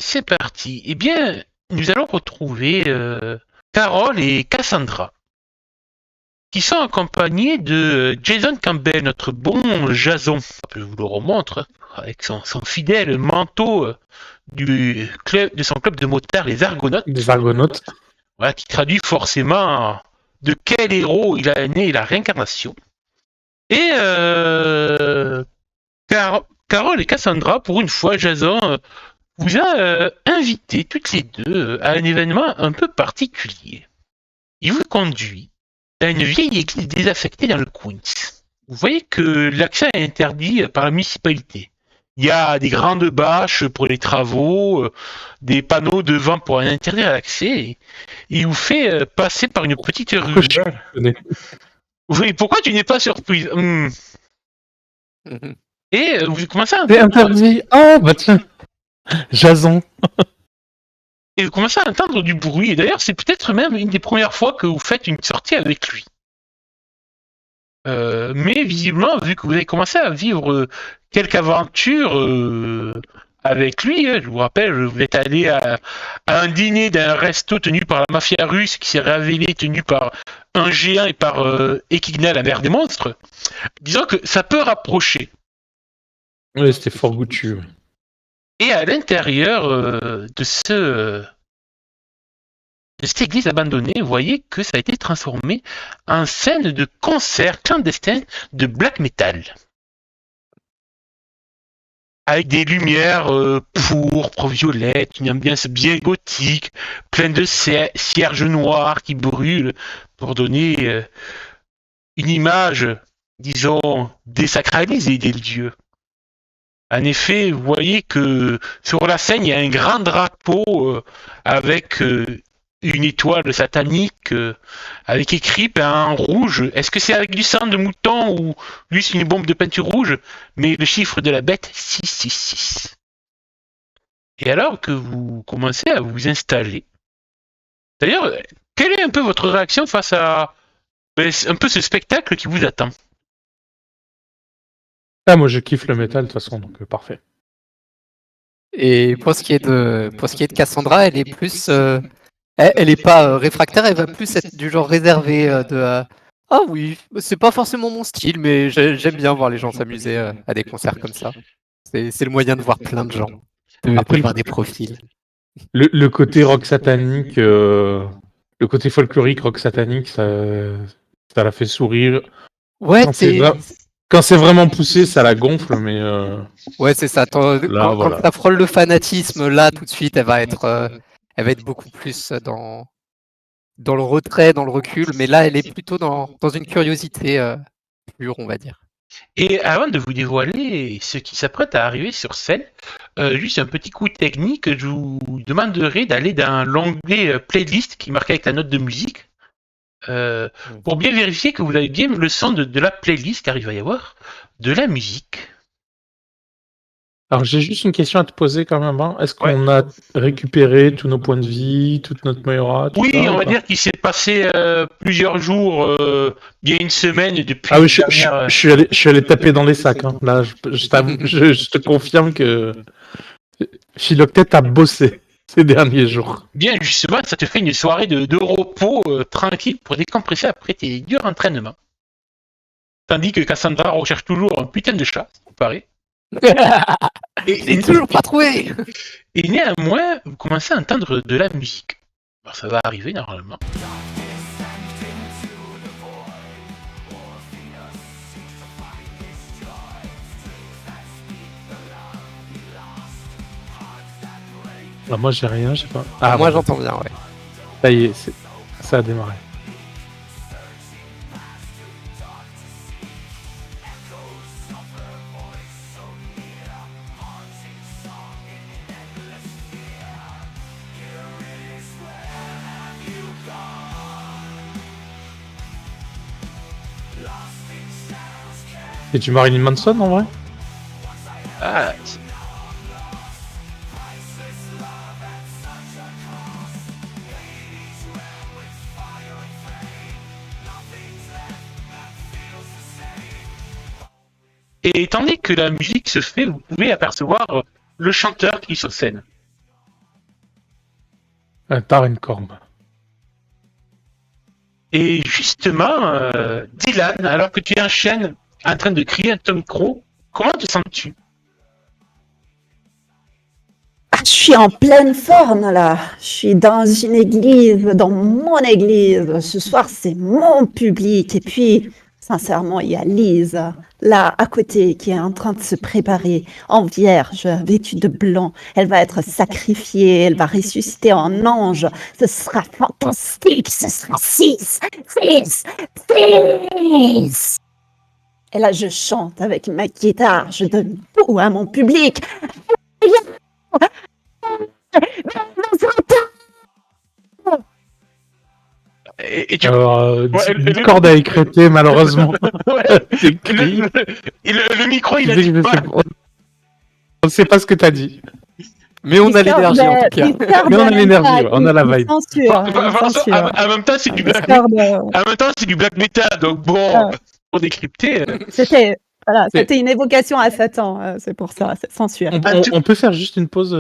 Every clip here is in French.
c'est parti. Eh bien, nous allons retrouver Carol et Cassandra, qui sont accompagnés de Jason Campbell, notre bon Jason. Je vous le remontre, avec son fidèle manteau de son club de motards, les Argonautes. Des Argonautes. Voilà, qui traduit forcément de quel héros il a né la réincarnation. Et Carol et Cassandra, pour une fois, Jason vous a invité toutes les deux à un événement un peu particulier. Il vous conduit à une vieille église désaffectée dans le Queens. Vous voyez que l'accès est interdit par la municipalité. Il y a des grandes bâches pour les travaux, des panneaux devant pour interdire l'accès, et il vous fait passer par une petite rue. Oui, pourquoi tu n'es pas surprise? Et vous commencez à... C'est interdit. Ah, bah tiens, Jason. Et vous commencez à entendre du bruit. Et d'ailleurs, c'est peut-être même une des premières fois que vous faites une sortie avec lui. Mais visiblement, vu que vous avez commencé à vivre quelques aventures avec lui, je vous rappelle, vous êtes allé à un dîner d'un resto tenu par la mafia russe qui s'est révélé tenu par un géant et par Echidna, la mère des monstres. Disons que ça peut rapprocher. Oui, c'était fort goûtu. Et à l'intérieur de cette église abandonnée, vous voyez que ça a été transformé en scène de concert clandestin de black metal. Avec des lumières pourpres, violettes, une ambiance bien gothique, pleine de cierges noirs qui brûlent pour donner une image, disons, désacralisée des lieux. En effet, vous voyez que sur la scène, il y a un grand drapeau avec une étoile satanique avec écrit en rouge. Est-ce que c'est avec du sang de mouton ou juste une bombe de peinture rouge? Mais le chiffre de la bête, 666. Et alors que vous commencez à vous installer, d'ailleurs, quelle est un peu votre réaction face à un peu ce spectacle qui vous attend? Ah, moi je kiffe le métal de toute façon, donc parfait. Et pour ce qui est de Cassandra, elle est plus, elle est pas réfractaire, elle va plus être du genre réservé ah oui, c'est pas forcément mon style, mais j'aime bien voir les gens s'amuser à des concerts comme ça. C'est le moyen de voir plein de gens, de voir des profils. Le côté rock satanique, le côté folklorique rock satanique, ça la fait sourire. Ouais, quand c'est vraiment poussé, ça la gonfle, mais... Ouais, c'est ça. Quand ça frôle le fanatisme, là, tout de suite, elle va être beaucoup plus dans le retrait, dans le recul, mais là, elle est plutôt dans une curiosité pure, on va dire. Et avant de vous dévoiler ce qui s'apprête à arriver sur scène, juste un petit coup technique, je vous demanderai d'aller dans l'onglet playlist qui est marqué avec la note de musique pour bien vérifier que vous avez bien le son de la playlist, car il va y avoir de la musique. Alors j'ai juste une question à te poser quand même avant. Est-ce qu'on a récupéré tous nos points de vie, toute notre Mayora? Oui, on va dire qu'il s'est passé plusieurs jours, bien une semaine depuis. Ah oui, je suis allé taper dans les sacs. Hein. Là, je te confirme que Philoctète a bossé ces derniers jours. Bien, justement, ça te fait une soirée de repos tranquille pour décompresser après tes durs entraînements. Tandis que Cassandra recherche toujours un putain de chat, ça paraît. Et toujours pas trouvé. Et néanmoins, vous commencez à entendre de la musique. Alors, ça va arriver normalement. Bah, moi j'ai rien, je sais pas. Ah, moi j'entends bien, ouais. Ça y est, ça a démarré. Et tu Marilyn Manson en vrai? Ah. Et étant donné que la musique se fait, vous pouvez apercevoir le chanteur qui est sur scène. Un Tarenkorm. Et justement, Dylan, alors que tu es en chaîne, en train de crier à ton micro, comment te sens-tu? Ah, je suis en pleine forme là. Je suis dans une église, dans mon église. Ce soir, c'est mon public. Et puis, sincèrement, il y a Lise là à côté qui est en train de se préparer en vierge, vêtue de blanc. Elle va être sacrifiée, elle va ressusciter en ange. Ce sera fantastique. Ce sera 6, 6, 6. Et là, je chante avec ma guitare. Je donne tout à mon public. Et tu... Alors, Ouais, Discord a écrété, malheureusement. Ouais. Tes cris. Le micro, il a Je dit sais pas. pas. On ne sait pas ce que t'as dit. Mais on a l'énergie en tout cas. Mais on a l'énergie, ouais, on a la vibe. Censure, En même temps, c'est du black En même temps, c'est du black metal, donc bon, pour décrypter. C'était une évocation à Satan, c'est pour ça, c'est censure. On peut faire juste une pause.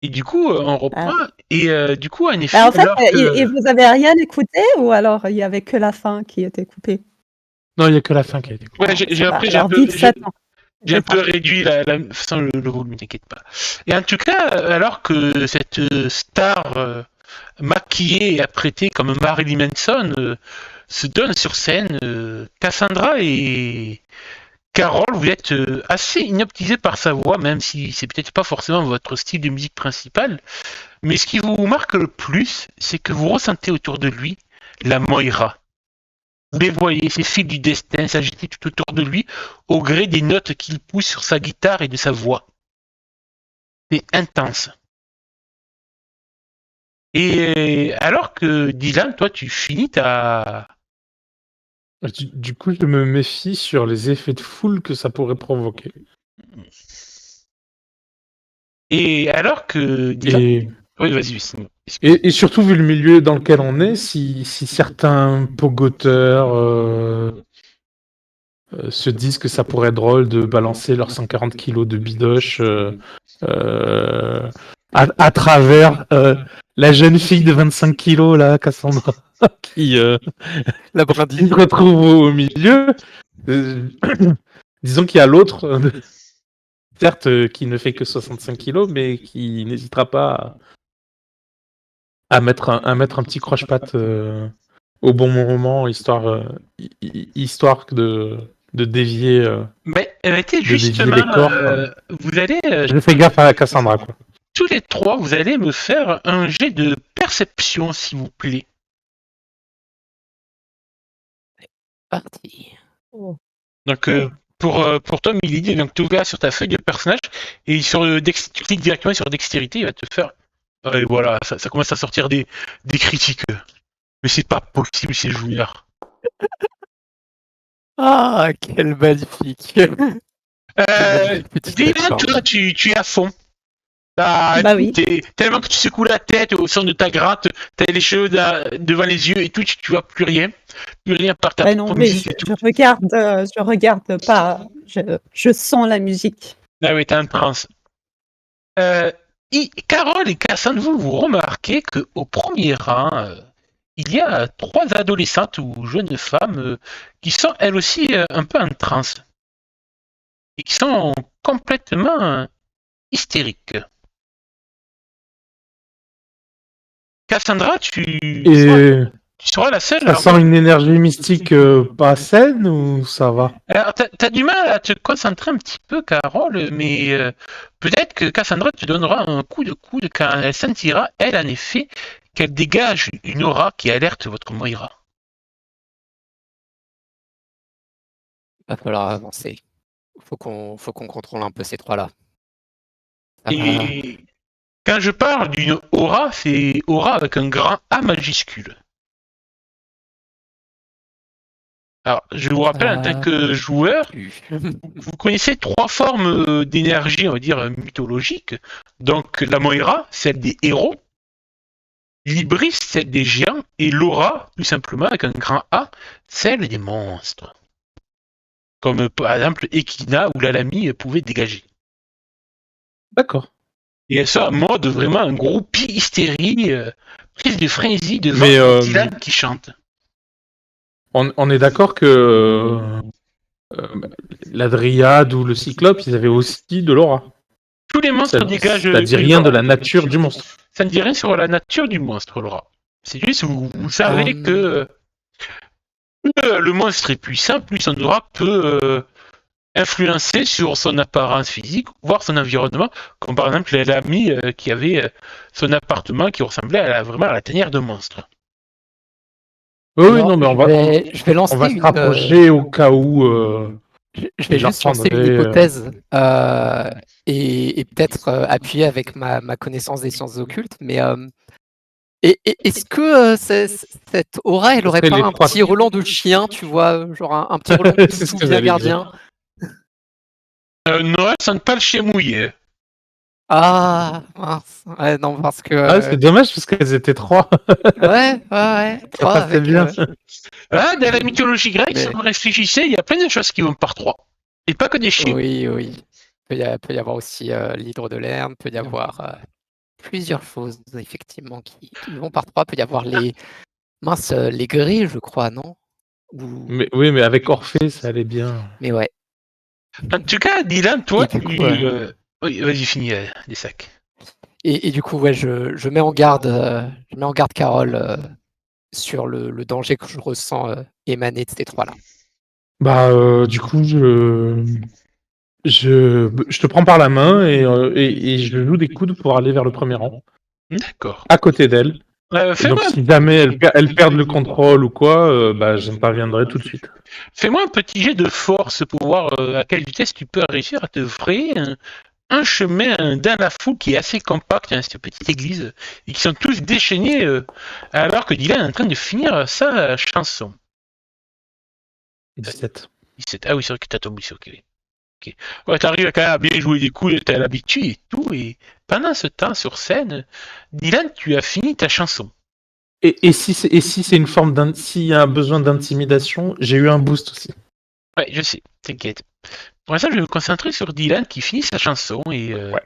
Et du coup, on reprend. Et du coup, en effet. En fait, et vous avez rien écouté ou alors il y avait que la fin qui était coupée? Non, il n'y a que la fin qui a été coupée. Ouais, j'ai un peu réduit la façon le volume, t'inquiète pas. Et en tout cas, alors que cette star maquillée et apprêtée comme Marilyn Manson se donne sur scène, Cassandra et Carole, vous êtes assez inoptisés par sa voix, même si c'est peut-être pas forcément votre style de musique principal. Mais ce qui vous marque le plus, c'est que vous ressentez autour de lui la Moira. Vous les voyez, ces fils du destin s'agiter tout autour de lui, au gré des notes qu'il pousse sur sa guitare et de sa voix. C'est intense. Et alors que Dylan, toi, tu finis ta... Du coup, je me méfie sur les effets de foule que ça pourrait provoquer. Et alors que Dylan... Et... Oui, vas-y. Et surtout, vu le milieu dans lequel on est, si certains pogoteurs se disent que ça pourrait être drôle de balancer leurs 140 kilos de bidoche à travers la jeune fille de 25 kilos, là, Cassandra, qui La brindille. se retrouve au milieu. Disons qu'il y a l'autre, certes, qui ne fait que 65 kilos, mais qui n'hésitera pas à mettre un petit croche-patte au bon moment, histoire de dévier, Mais dévier justement, les corps. vous allez, Je fais gaffe à Cassandra, quoi. tous les trois, vous allez me faire un jet de perception, s'il vous plaît. Parti. Donc, pour toi, Milady, donc tu ouvres sur ta feuille de personnage et tu cliques directement sur dextérité, il va te faire. Et voilà, ça commence à sortir des critiques. Mais c'est pas possible, ces joueurs. Ah, quel magnifique. Dylan, toi, tu es à fond. Bah oui. Tellement que tu secoues la tête au son de ta gratte, t'as les cheveux devant les yeux et tout, tu vois plus rien par ta non, mais je regarde pas, je sens la musique. Ah oui, t'es en transe. Carole et Cassandre, vous remarquez qu'au premier rang, il y a 3 adolescentes ou jeunes femmes qui sont elles aussi un peu en transe. Et qui sont complètement hystériques. Cassandra, tu seras la seule. Ça sent une énergie mystique pas saine ou ça va? Alors, t'as du mal à te concentrer un petit peu, Carole, mais peut-être que Cassandra te donnera un coup de coude quand elle sentira, elle, en effet, qu'elle dégage une aura qui alerte votre Moira. Va falloir avancer. Faut qu'on contrôle un peu ces trois-là. Et quand je parle d'une aura, c'est aura avec un grand A majuscule. Alors, je vous rappelle, en tant que joueur, vous connaissez 3 formes d'énergie, on va dire, mythologiques. Donc, la Moira, celle des héros. Libris, celle des géants. Et l'aura, tout simplement, avec un grand A, celle des monstres. Comme, par exemple, Equina ou Lalami pouvaient dégager. D'accord. Et elle sort en mode vraiment un groupie hystérie, prise de frénésie devant Mais, Dylan qui chante. On est d'accord que la Dryade ou le Cyclope, ils avaient aussi de l'aura. Tous les monstres Ça dégagent. dit rien de la nature du monstre. Ça ne dit rien sur la nature du monstre, Laura. C'est juste vous savez que plus le monstre est puissant, plus son aura peut influencer sur son apparence physique, voire son environnement, comme par exemple l'ami qui avait son appartement qui ressemblait vraiment à la tanière de monstre. Oui, Alors, non, mais je vais lancer on va se une, rapprocher au cas où. je vais je juste lancer une reprendrai, hypothèse et peut-être appuyer avec ma connaissance des sciences occultes, mais est-ce que cette aura, elle Ça aurait serait pas les un trois- petit relent de chien, tu vois, genre un petit relent de C'est ce tout que bien j'allais gardien? Non, elle sent pas le chien mouillé. Ah, mince. Ouais, non, parce que Ah, c'est dommage parce qu'elles étaient 3. ouais, Ça trois passait avec bien. Ah, dans la mythologie grecque, Mais- si vous réfléchissez, il y a plein de choses qui vont par 3. Et pas que des chiens. oui. Peut y avoir aussi l'hydre de Lerne, peut y avoir plusieurs choses effectivement qui vont par trois. Peut y avoir les les gris, je crois, non? Ou... Mais, oui, mais avec Orphée, ça allait bien. Mais ouais. En tout cas, Dylan, toi, Et du coup, oui, vas-y, finis les sacs. Et du coup, ouais, je mets en garde, Carole sur le danger que je ressens émaner de ces trois-là. Bah, du coup, je te prends par la main et je joue des coudes pour aller vers le premier rang, D'accord. à côté d'elle. Et Fais-moi donc, si jamais elles perdent le contrôle ou quoi, bah, j'interviendrai tout de suite. fais-moi un petit jet de force pour voir à quelle vitesse tu peux réussir à te frayer un chemin dans la foule qui est assez compact, hein, cette petite église, et qui sont tous déchaînés alors que Dylan est en train de finir sa chanson. 17. 17. Ah oui, c'est vrai que t'as tombé sur ok. Ouais, t'arrives quand même à bien jouer des coups, t'as l'habitude et tout, et pendant ce temps sur scène, Dylan, tu as fini ta chanson. Et si c'est une forme s'il y a un besoin d'intimidation, j'ai eu un boost aussi. Ouais, je sais, t'inquiète. Pour l'instant, je vais me concentrer sur Dylan qui finit sa chanson, et Ouais.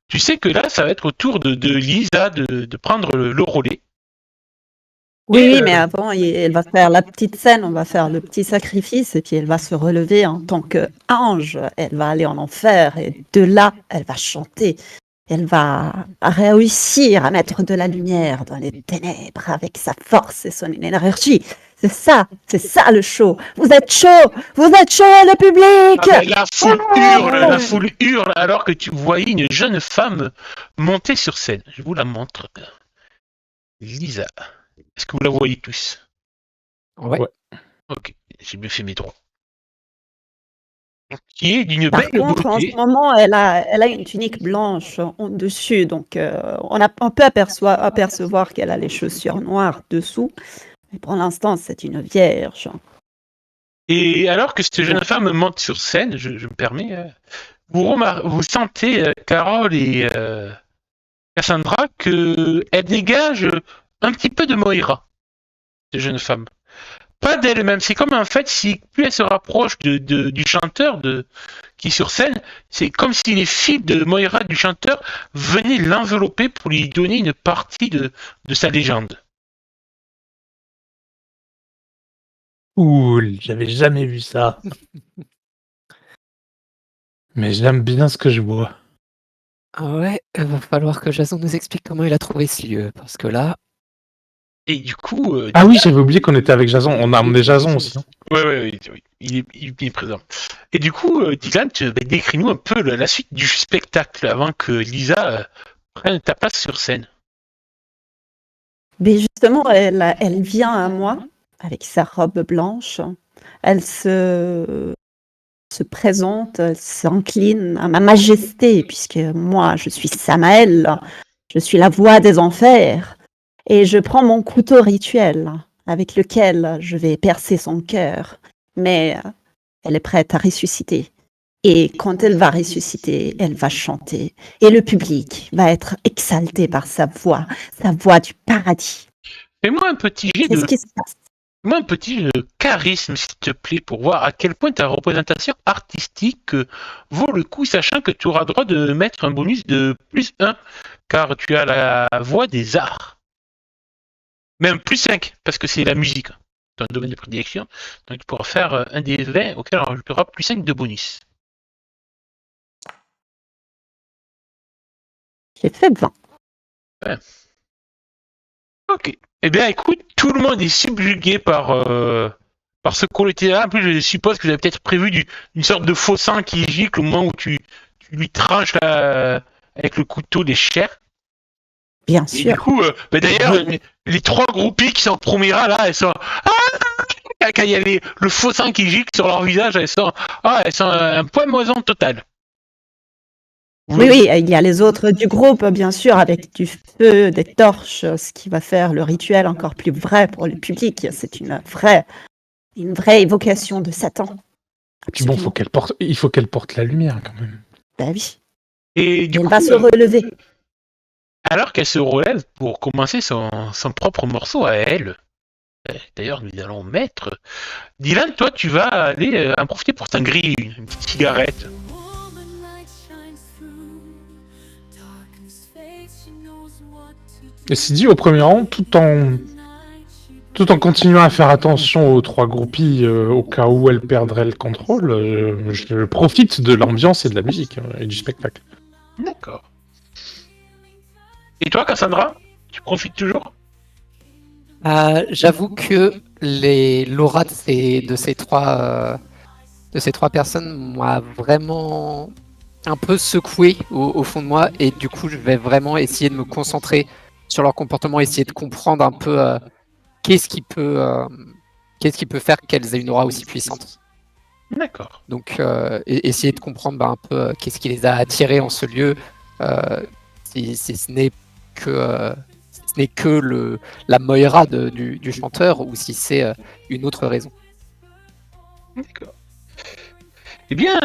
tu sais que là, ça va être au tour de Lisa de prendre le relais. Oui, mais avant, elle va faire la petite scène, on va faire le petit sacrifice, et puis elle va se relever en tant qu'ange. Elle va aller en enfer, et de là, elle va chanter. Elle va réussir à mettre de la lumière dans les ténèbres avec sa force et son énergie. C'est ça le show. Vous êtes chaud, le public. Ah ben, la foule hurle alors que tu voyais une jeune femme monter sur scène. Je vous la montre. Lisa. Est-ce que vous la voyez tous? Ouais. Ouais. Ok, j'ai bien fait mes droits. Qui est d'une Par belle contre, en beauté. ce moment, elle a une tunique blanche en dessus, donc on peut apercevoir qu'elle a les chaussures noires dessous. Mais pour l'instant, c'est une vierge. Et alors que cette jeune femme monte sur scène, je me permets, vous sentez, Carole et Cassandra, qu'elle dégage un petit peu de Moira, cette jeune femme. Pas d'elle-même, c'est comme en fait, si plus elle se rapproche du chanteur qui est sur scène, c'est comme si les fils de Moira du chanteur venaient l'envelopper pour lui donner une partie de sa légende. Cool, j'avais jamais vu ça. Mais j'aime bien ce que je vois. Ah ouais, il va falloir que Jason nous explique comment il a trouvé ce lieu, parce que là, Et du coup, Ah oui, j'avais oublié qu'on était avec Jason. On a emmené Jason aussi. Hein. ouais, il est présent. Et du coup, Dylan, décris-nous un peu la suite du spectacle avant que Lisa prenne ta place sur scène. Mais justement, elle vient à moi avec sa robe blanche. Elle se présente, elle s'incline à ma majesté, puisque moi, je suis Samael, je suis la voix des enfers. Et je prends mon couteau rituel avec lequel je vais percer son cœur. Mais elle est prête à ressusciter. Et quand elle va ressusciter, elle va chanter. Et le public va être exalté par sa voix du paradis. Fais-moi un petit jet C'est de ce qui se passe. Moi, un petit charisme, s'il te plaît, pour voir à quel point ta représentation artistique vaut le coup, sachant que tu auras droit de mettre un bonus de plus 1, car tu as la voix des arts. Même plus 5, parce que c'est la musique, ton domaine de prédilection. Donc tu pourras faire un des 20 auquel on rajoutera plus 5 de bonus. J'ai fait 20. Ok. Eh bien, écoute, tout le monde est subjugué par ce qualité-là. En plus, je suppose que vous avez peut-être prévu une sorte de faux sang qui gicle au moment où tu lui tranches avec le couteau les chairs. Bien Et du sûr. coup, d'ailleurs, les 3 groupies qui sont en premier rang, là, elles sont... quand il y a le faux sang qui gicle sur leur visage, elles sont un point moison total. Oui, il y a les autres du groupe, bien sûr, avec du feu, des torches, ce qui va faire le rituel encore plus vrai pour le public. C'est une vraie évocation de Satan. Puis bon, Absolument. il faut qu'elle porte la lumière quand même. Bah oui. Et du Elle coup, va se relever. alors qu'elle se relève pour commencer son propre morceau à elle, d'ailleurs, nous allons mettre... Dylan, toi, tu vas aller en profiter pour t'engriller une petite cigarette. Et c'est dit au premier rang, tout en continuant à faire attention aux 3 groupies au cas où elles perdraient le contrôle, je profite de l'ambiance et de la musique et du spectacle. D'accord. Et toi, Cassandra, tu profites toujours? J'avoue que l'aura de ces trois personnes m'a vraiment un peu secoué au fond de moi, et du coup je vais vraiment essayer de me concentrer sur leur comportement, essayer de comprendre un peu qu'est-ce qui peut faire qu'elles aient une aura aussi puissante. D'accord. Donc essayer de comprendre un peu qu'est-ce qui les a attirées en ce lieu, si ce n'est que la Moira du chanteur, ou si c'est une autre raison. D'accord. Eh bien,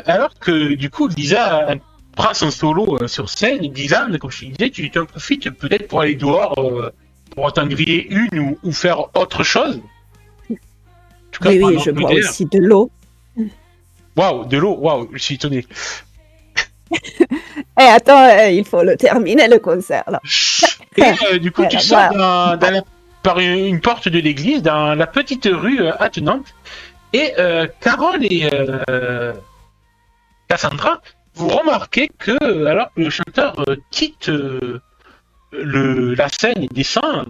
alors que du coup, Lisa prend son solo sur scène, Dylan, comme je te disais, tu en profites peut-être pour aller dehors, pour t'en griller une ou faire autre chose. En tout cas, Oui, prendre oui, un je peu bois d'air. aussi de l'eau. Waouh, de l'eau, waouh, je suis étonné. Eh, attends, il faut le terminer, le concert, là. Et du coup, tu sors Voilà. par une porte de l'église, dans la petite rue attenante, et Carole et Cassandra, vous remarquez que, alors que le chanteur quitte la scène et descend,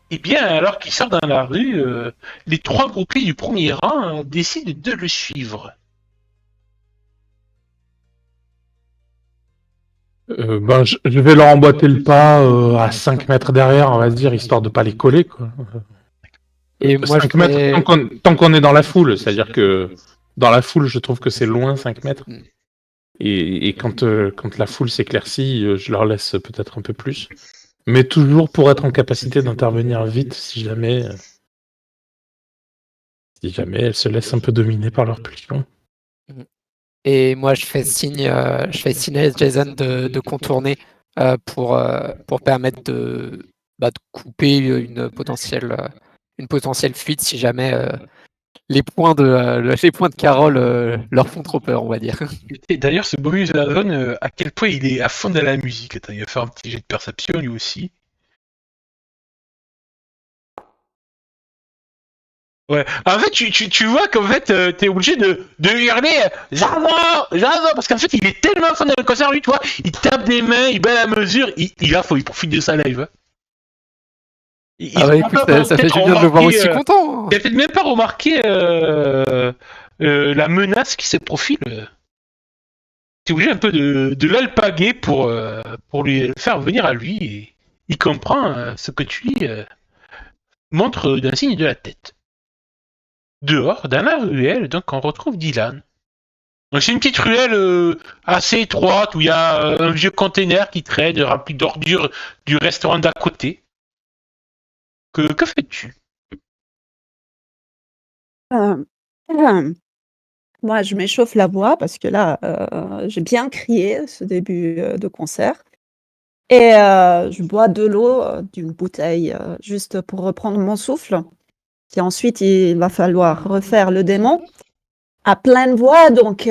et bien, alors qu'il sort dans la rue, les 3 groupies du premier rang décident de le suivre. Je vais leur emboîter le pas à 5 mètres derrière, on va dire, histoire de pas les coller, quoi. Et moi, 5 mètres tant qu'on est dans la foule, c'est-à-dire que dans la foule, je trouve que c'est loin 5 mètres. Mm. Et quand la foule s'éclaircit, je leur laisse peut-être un peu plus. Mais toujours pour être en capacité d'intervenir vite si jamais elles se laissent un peu dominer par leur pulsion. Et moi, je fais signe à Jason de contourner pour permettre de couper une potentielle fuite si jamais les points de Carole leur font trop peur, on va dire. Et d'ailleurs, ce bonus de la zone, à quel point il est à fond dans la musique. Attends, il va faire un petit jet de perception lui aussi. Ouais. En fait, tu vois qu'en fait, t'es obligé de hurler Jardin, Jardin, parce qu'en fait, il est tellement fan de le concert, lui, tu vois, il tape des mains, il bat la mesure, il profite de sa live. Ah ouais, écoute, ça fait du bien de le voir aussi content. Il a peut-être même pas remarqué la menace qui se profile. T'es obligé un peu de l'alpaguer pour lui faire venir à lui, et il comprend ce que tu lui montres d'un signe de la tête. Dehors, dans la ruelle, donc on retrouve Dylan. Donc c'est une petite ruelle assez étroite où il y a un vieux container qui traîne rempli d'ordures du restaurant d'à côté. Que fais-tu? Euh, euh, Moi, je m'échauffe la voix parce que là, j'ai bien crié ce début de concert. Et je bois de l'eau d'une bouteille juste pour reprendre mon souffle. Puis ensuite, il va falloir refaire le démon à pleine voix. Donc,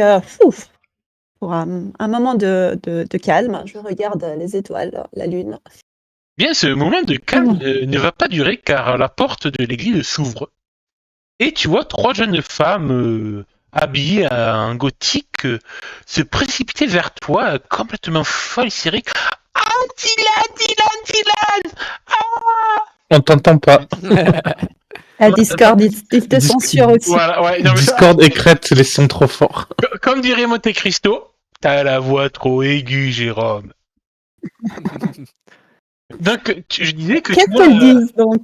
pour un moment de calme, je regarde les étoiles, la lune. Bien, ce moment de calme ne va pas durer car la porte de l'église s'ouvre. Et tu vois 3 jeunes femmes habillées en gothique se précipiter vers toi, complètement folles, hystériques. Ah, Dylan! On t'entend pas. Discord, il te censure aussi. Voilà, ouais, non, mais Discord et Crête, les sons trop forts. comme dirait Monte Cristo, t'as la voix trop aiguë, Jérôme. Donc, je disais que Qu'est-ce qu'elles disent donc?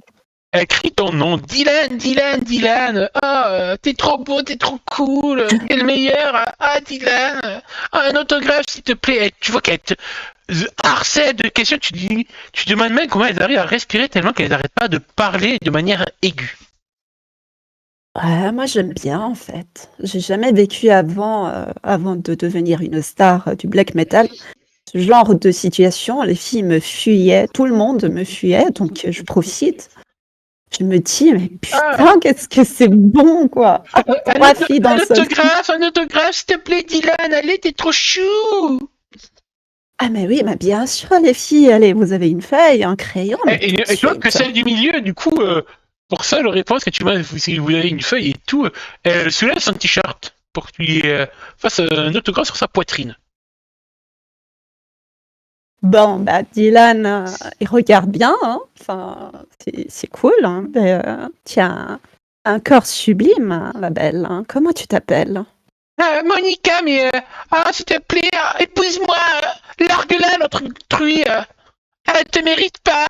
elle crie ton nom, Dylan. Ah, t'es trop beau, t'es trop cool. T'es le meilleur. Ah, Dylan. Ah, un autographe, s'il te plaît. Et tu vois qu'elle te harcèle de questions. Tu demandes même comment elles arrivent à respirer tellement qu'elles n'arrêtent pas de parler de manière aiguë. Ouais, moi, j'aime bien, en fait. J'ai jamais vécu avant de devenir une star du black metal. Ce genre de situation, les filles me fuyaient, tout le monde me fuyait, donc je profite. Je me dis, mais putain, qu'est-ce que c'est bon, quoi! 3 filles dans le seul truc. Un autographe, s'il te plaît, Dylan. Allez, t'es trop chou. Ah, mais oui, mais bien sûr, les filles, allez, vous avez une feuille, un crayon. Mais Et tu vois que celle du milieu, du coup, pour ça, le réponse que tu m'as, si vous avez une feuille et tout, elle soulève son t-shirt pour que tu lui fasses un autographe sur sa poitrine. Bon, bah, Dylan, il regarde bien, hein. Enfin, c'est cool, hein. Mais, tiens, un corps sublime, hein, la belle, hein. Comment tu t'appelles? Monica, mais s'il te plaît, épouse-moi, largue-la, notre truie, elle te mérite pas.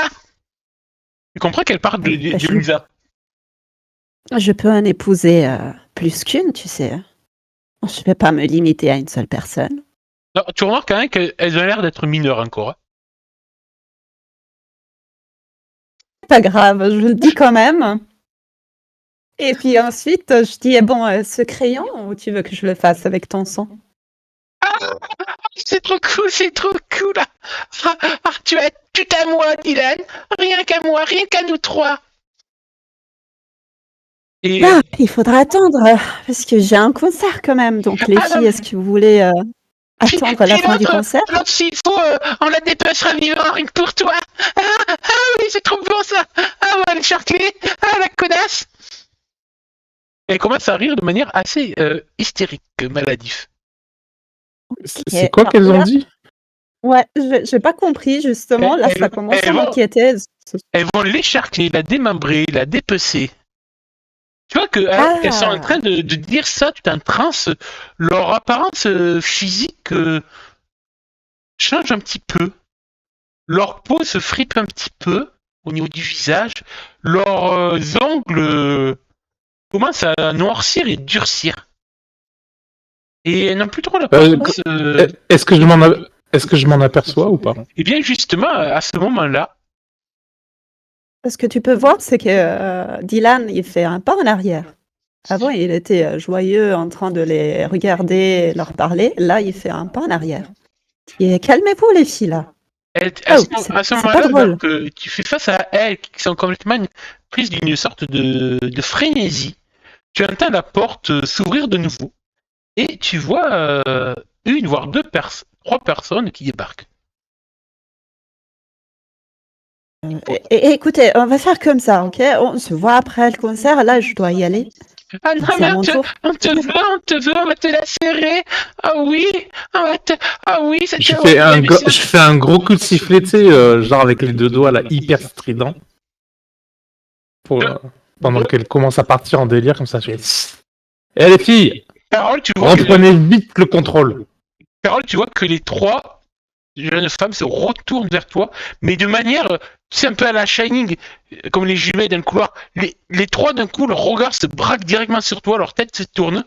Tu comprends qu'elle parle de Lisa. Je peux en épouser plus qu'une, tu sais. Je vais pas me limiter à une seule personne. Non, tu remarques quand même qu'elles ont l'air d'être mineures encore. Hein. C'est pas grave, je le dis quand même. Et puis ensuite, je dis, bon, ce crayon, ou tu veux que je le fasse avec ton sang? C'est trop cool. Tu vas être tout à moi, Dylan. Rien qu'à moi, rien qu'à nous 3. Et Ah, il faudra attendre, parce que j'ai un concert quand même. Donc les filles, est-ce que vous voulez attendre la fin du concert? L'autre, s'il faut, on la dépêchera vivant, rien que pour toi. Ah oui, c'est trop bon ça. Ah ouais, le charclé. Ah, la connasse. Elle commence à rire de manière assez hystérique, maladif. C'est quoi qu'elles ont dit? Ouais, j'ai pas compris justement. Là, ça commence à m'inquiéter. Elles vont l'écharcler, la démembrer, la dépecer. Tu vois qu'elles sont en train de dire ça, tu t'entrances. Leur apparence physique change un petit peu. Leur peau se fripe un petit peu au niveau du visage. Leurs ongles commencent à noircir et durcir. Et elles n'ont plus trop l'apparence... Est-ce que je m'en aperçois ou pas? Et bien justement, à ce moment-là, Ce que tu peux voir, c'est que Dylan, il fait un pas en arrière. Avant, il était joyeux en train de les regarder, leur parler. Là, il fait un pas en arrière. Et calmez-vous, les filles, là. à ce moment-là, donc, tu fais face à elles qui sont complètement prises d'une sorte de frénésie. Tu entends la porte s'ouvrir de nouveau et tu vois une, voire 3 personnes qui débarquent. Et écoutez, on va faire comme ça, ok? On se voit après le concert. Là, je dois y aller. Ah non, mais on te veut, on va te la serrer. Ah oui, je fais un gros coup de sifflet, tu sais, genre avec les 2 doigts là, hyper strident. Pendant qu'elle commence à partir en délire, comme ça, je fais... Eh les filles, Carole, tu vois reprenez vite le contrôle. Carole, tu vois que les 3 jeunes femmes se retournent vers toi, mais de manière, tu sais, un peu à la Shining, comme les jumelles d'un couloir. Les 3 d'un coup, leur regard se braque directement sur toi, leur tête se tourne,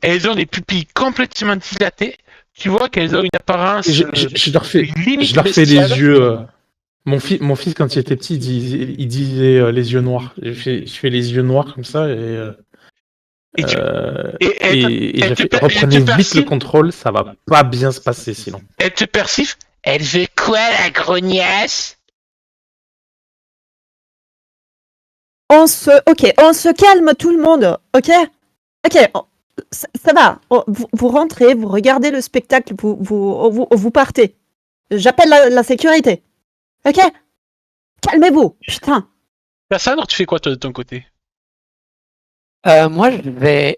et elles ont des pupilles complètement dilatées. Tu vois qu'elles ont une apparence. Je leur fais les yeux. Mon fils, quand il était petit, il disait les yeux noirs. Je fais les yeux noirs comme ça et reprenez vite le contrôle, ça va pas bien se passer sinon. Elle te persifle Elle veut quoi, la grognasse? On se calme tout le monde, ok? Ok, ça va. Vous rentrez, vous regardez le spectacle, vous partez. J'appelle la sécurité. Ok? Calmez-vous, putain. Cassandre, tu fais quoi toi, de ton côté? Moi, je vais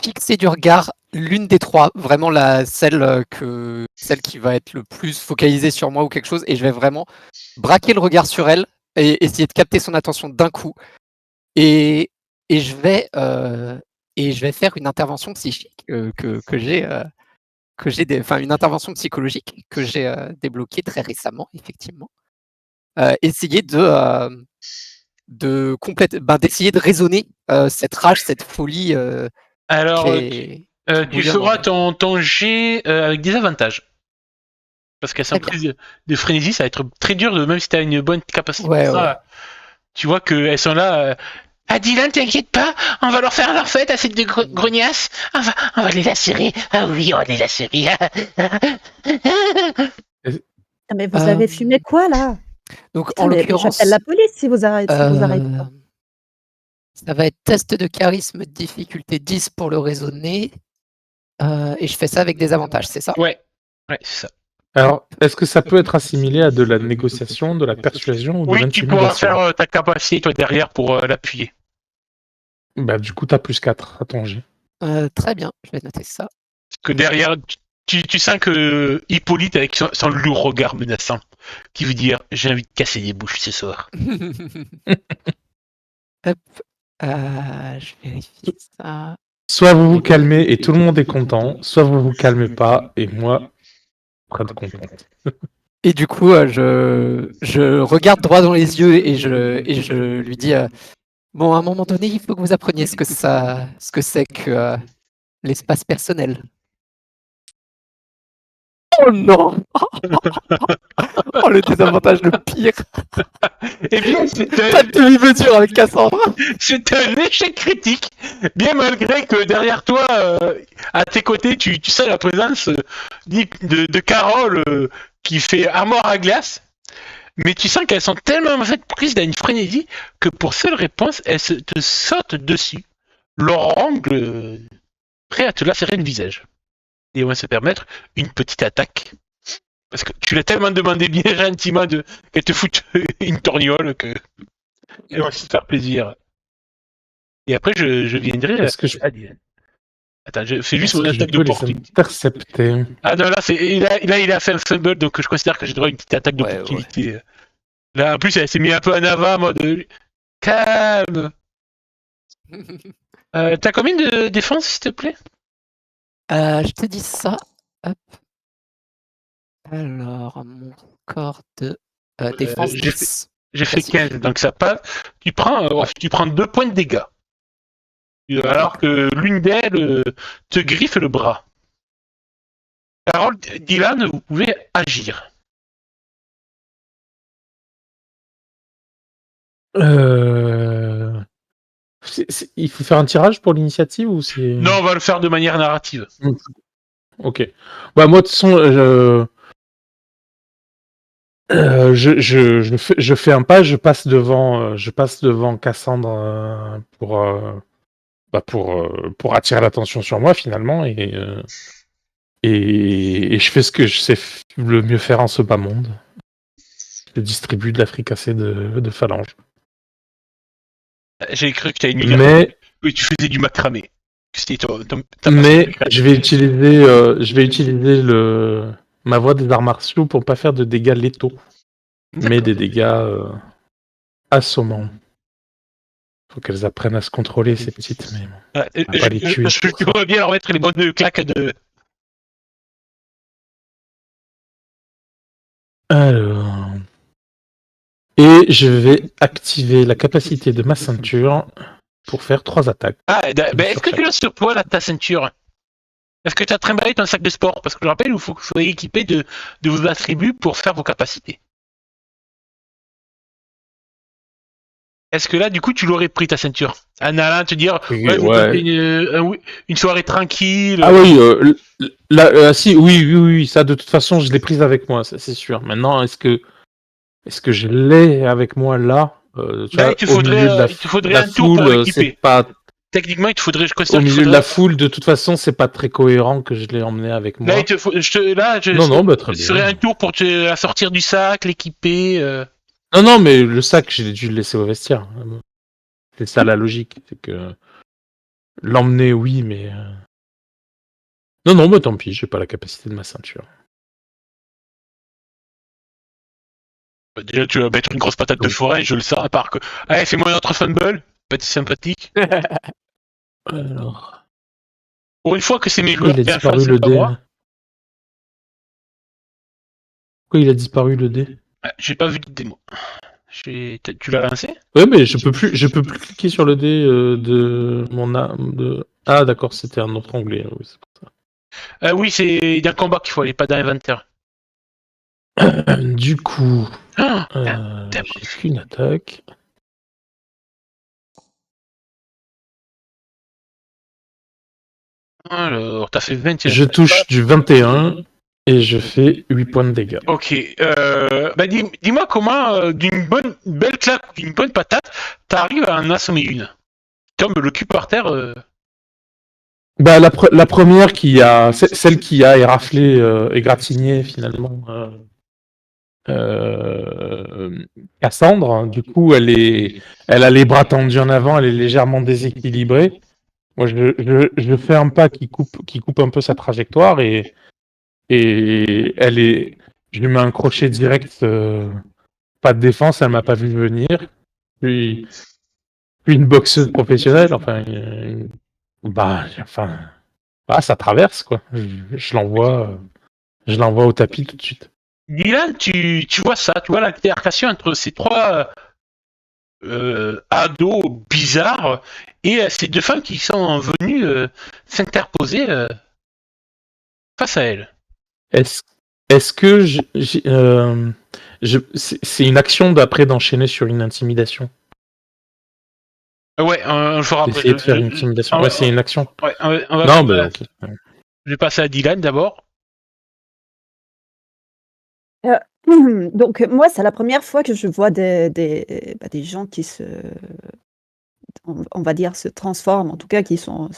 fixer du regard l'une des trois, vraiment celle qui va être le plus focalisée sur moi ou quelque chose, et je vais vraiment braquer le regard sur elle et essayer de capter son attention d'un coup. Et je vais faire une intervention psychique une intervention psychologique que j'ai débloquée très récemment, effectivement. Essayer d'essayer de raisonner cette rage, cette folie Alors, qui tu bouillonne en feras moi. ton jet avec des avantages. Parce qu'elles sont Très prises de frénésie, ça va être très dur, même si tu as une bonne capacité Ouais, pour ça. ouais. Tu vois qu'elles sont là. Ah, Dylan, t'inquiète pas, on va leur faire leur fête à cette grognasses. On va les lacérer. Ah oui, on va les lacérer. Mais vous avez fumé quoi, là? Donc, Putain, en mais l'occurrence, j'appelle la police si vous arrêtez pas. ça va être test de charisme, difficulté 10 pour le raisonner. Et je fais ça avec des avantages, c'est ça? Ouais, c'est ça. Alors, est-ce que ça peut être assimilé à de la négociation, de la persuasion ou de Oui, tu pourras l'intimidation? faire ta capacité, toi, derrière, pour l'appuyer. Bah, du coup, t'as plus 4 à ton jet. Très bien, je vais noter ça. Parce que derrière, tu sens que Hippolyte, avec son lourd regard menaçant, qui veut dire « J'ai envie de casser des bouches ce soir ». Hop, je vérifie ça. Soit vous vous calmez et tout le monde est content, soit vous vous calmez pas et moi, pas de content. Et du coup, je regarde droit dans les yeux et je lui dis bon, à un moment donné, il faut que vous appreniez ce que c'est que l'espace personnel. Oh non! Oh, le désavantage le pire! Eh bien, Pas de demi-mesure avec Cassandre! c'est un échec critique, bien malgré que derrière toi, à tes côtés, tu sais la présence de Carole qui fait armoire à glace, mais tu sens qu'elles sont tellement en fait prises d'une frénésie que pour seule réponse, elles te sautent dessus, leur ongle prêt à te lacérer le visage. Et on va se permettre une petite attaque. Parce que tu l'as tellement demandé bien gentiment qu'elle te foute une torgnole que elle va se faire plaisir. Et après, je viendrai Est-ce que je, à dire. Attends, je fais juste est-ce mon que je attaque peux les d'opportunité. intercepter? Ah non, là, il a fait un fumble, donc je considère que j'ai droit à une petite attaque Ouais, d'opportunité. Là, en plus, elle s'est mise un peu en avant, en mode calme. T'as combien de défense, s'il te plaît? Je te dis ça. Hop. Alors, mon score de défense J'ai 10. fait Passif. 15, donc ça passe. Tu prends 2 points de dégâts. Alors que l'une d'elles te griffe le bras. Carole, Dylan, vous pouvez agir. Il faut faire un tirage pour l'initiative ou c'est... Non, on va le faire de manière narrative. Ok. Bah moi de toute façon, je fais un pas, je passe devant Cassandre pour attirer l'attention sur moi finalement et je fais ce que je sais le mieux faire en ce bas monde. Je distribue de la fricassée de phalanges. J'ai cru que tu avais une Mais oui, tu faisais du macramé. C'était Mais je vais utiliser ma voie des arts martiaux pour pas faire de dégâts létaux, mais des dégâts assommants. Faut qu'elles apprennent à se contrôler, ces petites, mais bon, on va pas les tuer. Je vois bien leur mettre les bonnes claques de. Alors... Et je vais activer la capacité de ma ceinture pour faire 3 attaques. Ah, est-ce que tu l'as sur toi, là, ta ceinture? Est-ce que tu as trimballé ton sac de sport? Parce que je rappelle, il faut que vous soyez équipé de vos attributs pour faire vos capacités. est-ce que là, du coup, tu l'aurais pris ta ceinture? En allant te dire, Oui, ouais, je vais ouais. passer une soirée tranquille. Ah oui, là, si, oui, ça de toute façon, je l'ai prise avec moi, ça, c'est sûr. Maintenant, est-ce que je l'ai avec moi là tu Là, vois, au milieu de il te faudrait la un tour pour foule, c'est l'équiper. pas Techniquement, il te faudrait, je au considère qu'il milieu de la faudrait. foule. De toute façon, c'est pas très cohérent que je l'ai emmené avec Là, moi. Non, bah très ce serait bien. un tour pour te la sortir du sac, l'équiper. Non, mais le sac, j'ai dû le laisser au vestiaire. C'est ça la logique, c'est que l'emmener, oui, mais non, bah tant pis, j'ai pas la capacité de ma ceinture. Bah, déjà, tu vas mettre une grosse patate de Donc. forêt, je le sens, à part que. Allez, fais-moi notre fumble, peut-être sympathique. Alors, Pour une fois que c'est mes pourquoi joueurs il a qui disparu c'est le pas dé? moi. Pourquoi il a disparu le dé? J'ai pas vu de démo. Tu l'as lancé? Ouais, mais je peux plus cliquer sur le dé de mon arme. Ah, d'accord, c'était un autre onglet. Oui, c'est pour Oui, c'est d'un combat qu'il faut aller, pas dans l'inventaire. ça. Du coup, Ah, j'ai qu'une attaque. alors, t'as fait 21. Je touche du 21 et je fais 8 points de dégâts. Ok. Bah dis-moi comment, d'une belle claque ou d'une bonne patate, t'arrives à en assommer une. Comme le cul par terre. Bah, la première celle qui a éraflé, égratigné finalement Cassandre, hein. Du coup, elle a les bras tendus en avant, elle est légèrement déséquilibrée. Moi, je fais un pas qui coupe un peu sa trajectoire et je lui mets un crochet direct, pas de défense, elle m'a pas vu venir. Puis une boxeuse professionnelle, ça traverse quoi. Je l'envoie au tapis tout de suite. Dylan, tu vois ça, tu vois l'altercation entre ces trois ados bizarres et ces deux femmes qui sont venues s'interposer face à elle. Est-ce que c'est une action d'après d'enchaîner sur une intimidation? Ouais, on fera après. D'essayer de faire une intimidation. Ouais, c'est une action. Ouais, on va Non, bah ok. je vais passer à Dylan d'abord. Donc, moi, c'est la première fois que je vois des gens qui on va dire, se transforment, en tout cas, qui sont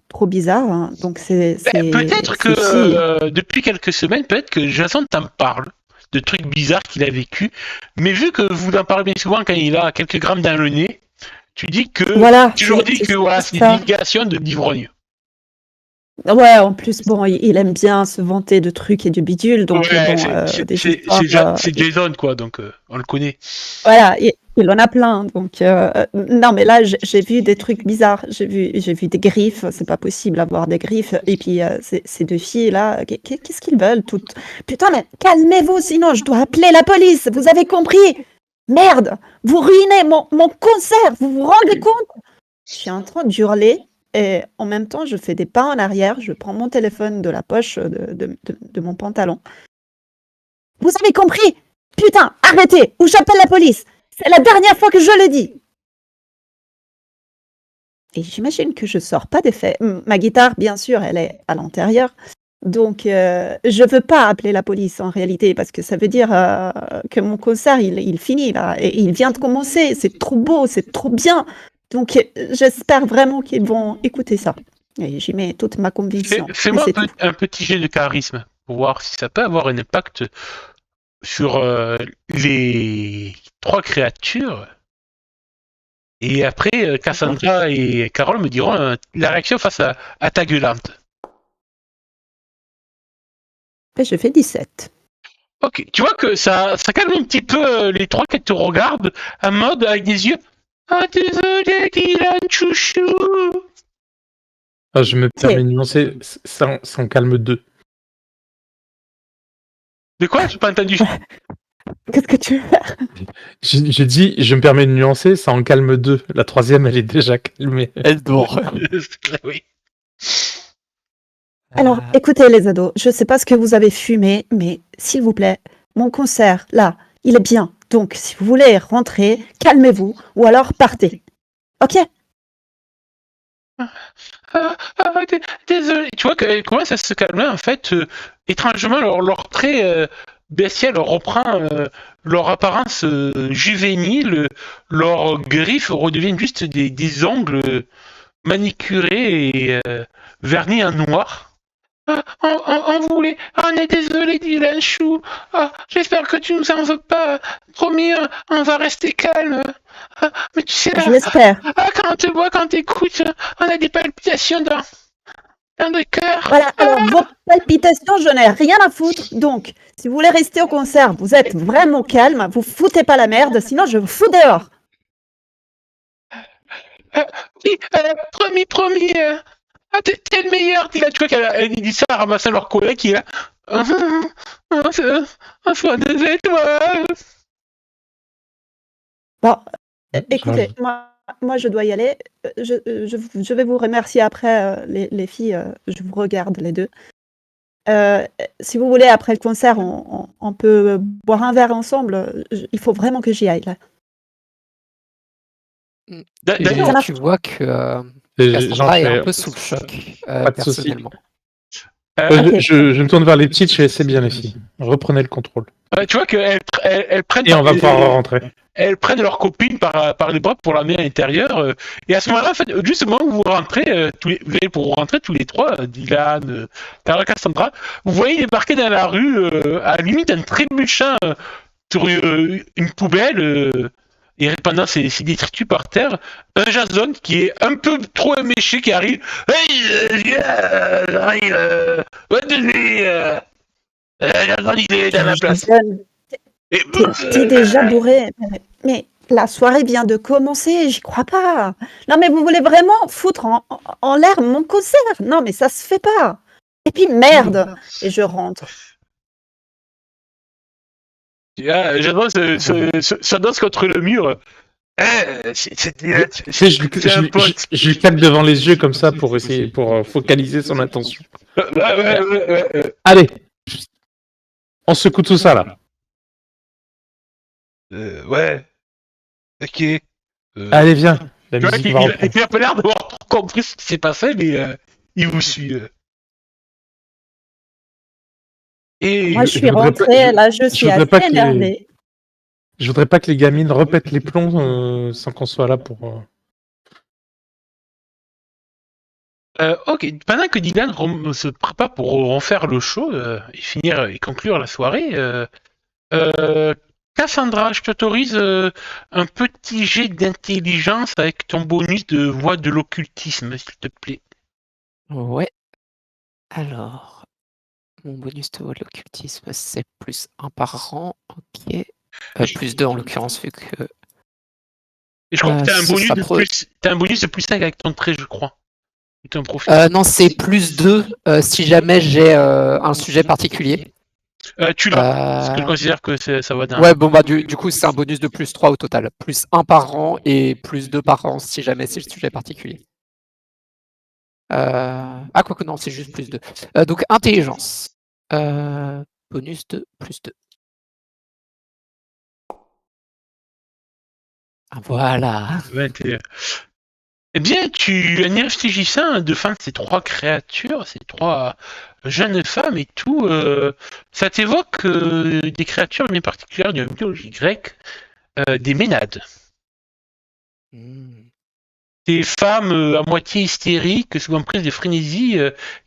trop bizarres, hein. Donc, Peut-être que c'est ici. depuis quelques semaines, peut-être que Jason t'en parle de trucs bizarres qu'il a vécu. Mais vu que vous en parlez bien souvent quand il a quelques grammes dans le nez, tu Voilà, leur dis que voilà, c'est ça. une indication d'ivrogne. Ouais, en plus, bon, il aime bien se vanter de trucs et de bidules, donc bon, des histoires. C'est Jason, quoi, donc on le connaît. Voilà, il en a plein. Donc, non, mais là, j'ai vu des trucs bizarres. J'ai vu des griffes. C'est pas possible d'avoir des griffes. Et puis, ces deux filles-là, qu'est-ce qu'ils veulent toutes? Putain, mais calmez-vous, sinon je dois appeler la police. Vous avez compris? Merde, vous ruinez mon concert. Vous vous rendez compte? Je suis en train d'hurler. Et en même temps, je fais des pas en arrière. Je prends mon téléphone de la poche de mon pantalon. Vous avez compris? Putain, arrêtez, ou j'appelle la police. C'est la dernière fois que je le dis. Et j'imagine que je sors pas d'effet. Ma guitare, bien sûr, elle est à l'intérieur. Donc, je veux pas appeler la police en réalité, parce que ça veut dire que mon concert, il finit là. Et il vient de commencer. C'est trop beau, c'est trop bien. Donc, j'espère vraiment qu'ils vont écouter ça. Et j'y mets toute ma conviction. Fais-moi un petit jet de charisme pour voir si ça peut avoir un impact sur les trois créatures. Et après, Cassandra et Carole me diront la réaction face à ta gueulante. Et je fais 17. Ok, tu vois que ça calme un petit peu les trois qui te regardent en mode avec des yeux. Ah, désolé, Dylan, chouchou. Ah, je me permets de nuancer, ça en calme 2. De quoi? J'ai pas entendu. Qu'est-ce que tu veux faire? J'ai dit, je me permets de nuancer, ça en calme 2. La troisième, elle est déjà calmée. Elle dort. Oui. Alors, écoutez les ados, je sais pas ce que vous avez fumé, mais s'il vous plaît, mon concert, là, il est bien. Donc, si vous voulez rentrer, calmez-vous ou alors partez. Ok? Désolé, tu vois que comment ça se calmer en fait. Étrangement, leur trait bestial reprend leur apparence juvénile, leurs griffes redeviennent juste des ongles manicurés et vernis en noir. On voulait. On est désolé, Dylan Chou. J'espère que tu nous en veux pas. Promis, on va rester calme. Mais tu sais, Je l'espère. quand on te voit, quand on t'écoute, on a des palpitations dans le cœur. Voilà, alors vos palpitations, je n'ai rien à foutre. Donc, si vous voulez rester au concert, vous êtes vraiment calme, vous foutez pas la merde, sinon je vous fous dehors. Oui, promis. T'es le meilleur. Tu vois qu'elle dit ça en ramassant leur collègue qui est là. On soit des étoiles. Bon, écoutez, moi je dois y aller. Je vais vous remercier après, les filles. Je vous regarde les deux. Si vous voulez, après le concert, on peut boire un verre ensemble. Il faut vraiment que j'y aille là. D'ailleurs, Et tu vois que J'en Cassandra est fais un peu sous le choc, pas de souci. personnellement. Ok. Je me tourne vers les petites, je fais c'est bien les filles. Reprenez le contrôle. tu vois qu'elles prennent. Et on va pouvoir rentrer. Elles prennent leur copine par les bras pour l'amener à l'intérieur. Et à ce moment-là, en fait, justement, vous rentrez, vous allez pour rentrer tous les trois, Dylan, Tara, Cassandra, vous voyez débarquer dans la rue, à la limite un trébuchant sur une poubelle et répandant ses détritus par terre, un Jason qui est un peu trop éméché qui arrive. Hey, j'arrive. Bonne nuit. Jason, il est dans la place. T'es déjà bourré. Mais la soirée vient de commencer, j'y crois pas. Non, mais vous voulez vraiment foutre en l'air mon concert? Non, mais ça se fait pas. Et puis merde. Et je rentre. Jason se danse contre le mur. Je lui claque devant les yeux comme ça pour essayer, pour focaliser son attention. Ouais. Allez, on secoue tout ça là. Ouais. Ok. Allez, viens. La Tu vois musique qu'il va il reprendre. a pas l'air d'avoir trop compris ce qui s'est passé, mais il vous suit. Et Moi, je suis je voudrais pas- rentrée, là, je suis voudrais assez pas que les- énervée. Je voudrais pas que les gamines repètent les plombs sans qu'on soit là pour. ok, pendant que Dylan se prépare pour refaire le show et finir et conclure la soirée, Cassandra, je t'autorise un petit jet d'intelligence avec ton bonus de voix de l'occultisme, s'il te plaît. Ouais. Alors, mon bonus de l'occultisme, c'est plus 1 par rang. Ok. Plus 2 en l'occurrence, vu que. Et je crois que t'as un ce bonus sera t'as un bonus de plus 5 avec ton trait, je crois. C'est un profil. Non, c'est plus 2 si jamais j'ai un sujet particulier. Tu l'as. Parce que je considère que ça va d'un. Ouais, bon, bah, du coup, c'est un bonus de plus 3 au total. Plus 1 par rang et plus 2 par rang si jamais c'est le sujet particulier. Quoique non, c'est juste plus 2. Donc, intelligence. Bonus de plus 2. Voilà. 21. Eh bien, tu, en y réfléchissant, devant ces trois créatures, ces trois jeunes femmes et tout, ça t'évoque des créatures bien particulières de la mythologie grecque, des Ménades. Des femmes à moitié hystériques, souvent prises de frénésie,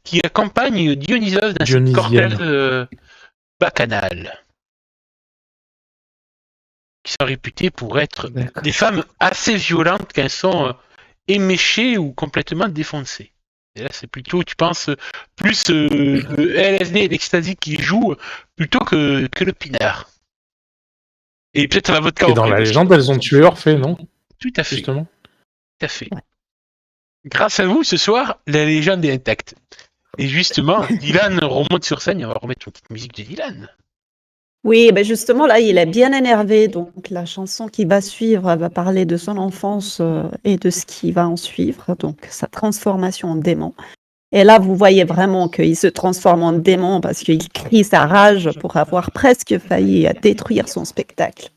qui accompagnent Dionysos dans ce cortège bacchanal. Qui sont réputées pour être des femmes assez violentes quand elles sont éméchées ou complètement défoncées. Et là, c'est plutôt, tu penses, plus LSD et l'ecstasy qui jouent plutôt que le pinard. Et peut-être ça va votre cas. Et dans la légende, elles ont tué Orphée, non? Tout à fait. Justement. Tout à fait. Grâce à vous, ce soir, la légende est intacte. Et justement, Dylan remonte sur scène et on va remettre une petite musique de Dylan. Oui, ben justement, là, il est bien énervé. Donc, la chanson qui va suivre elle va parler de son enfance et de ce qui va en suivre. Donc, sa transformation en démon. Et là, vous voyez vraiment qu'il se transforme en démon parce qu'il crie sa rage pour avoir presque failli détruire son spectacle.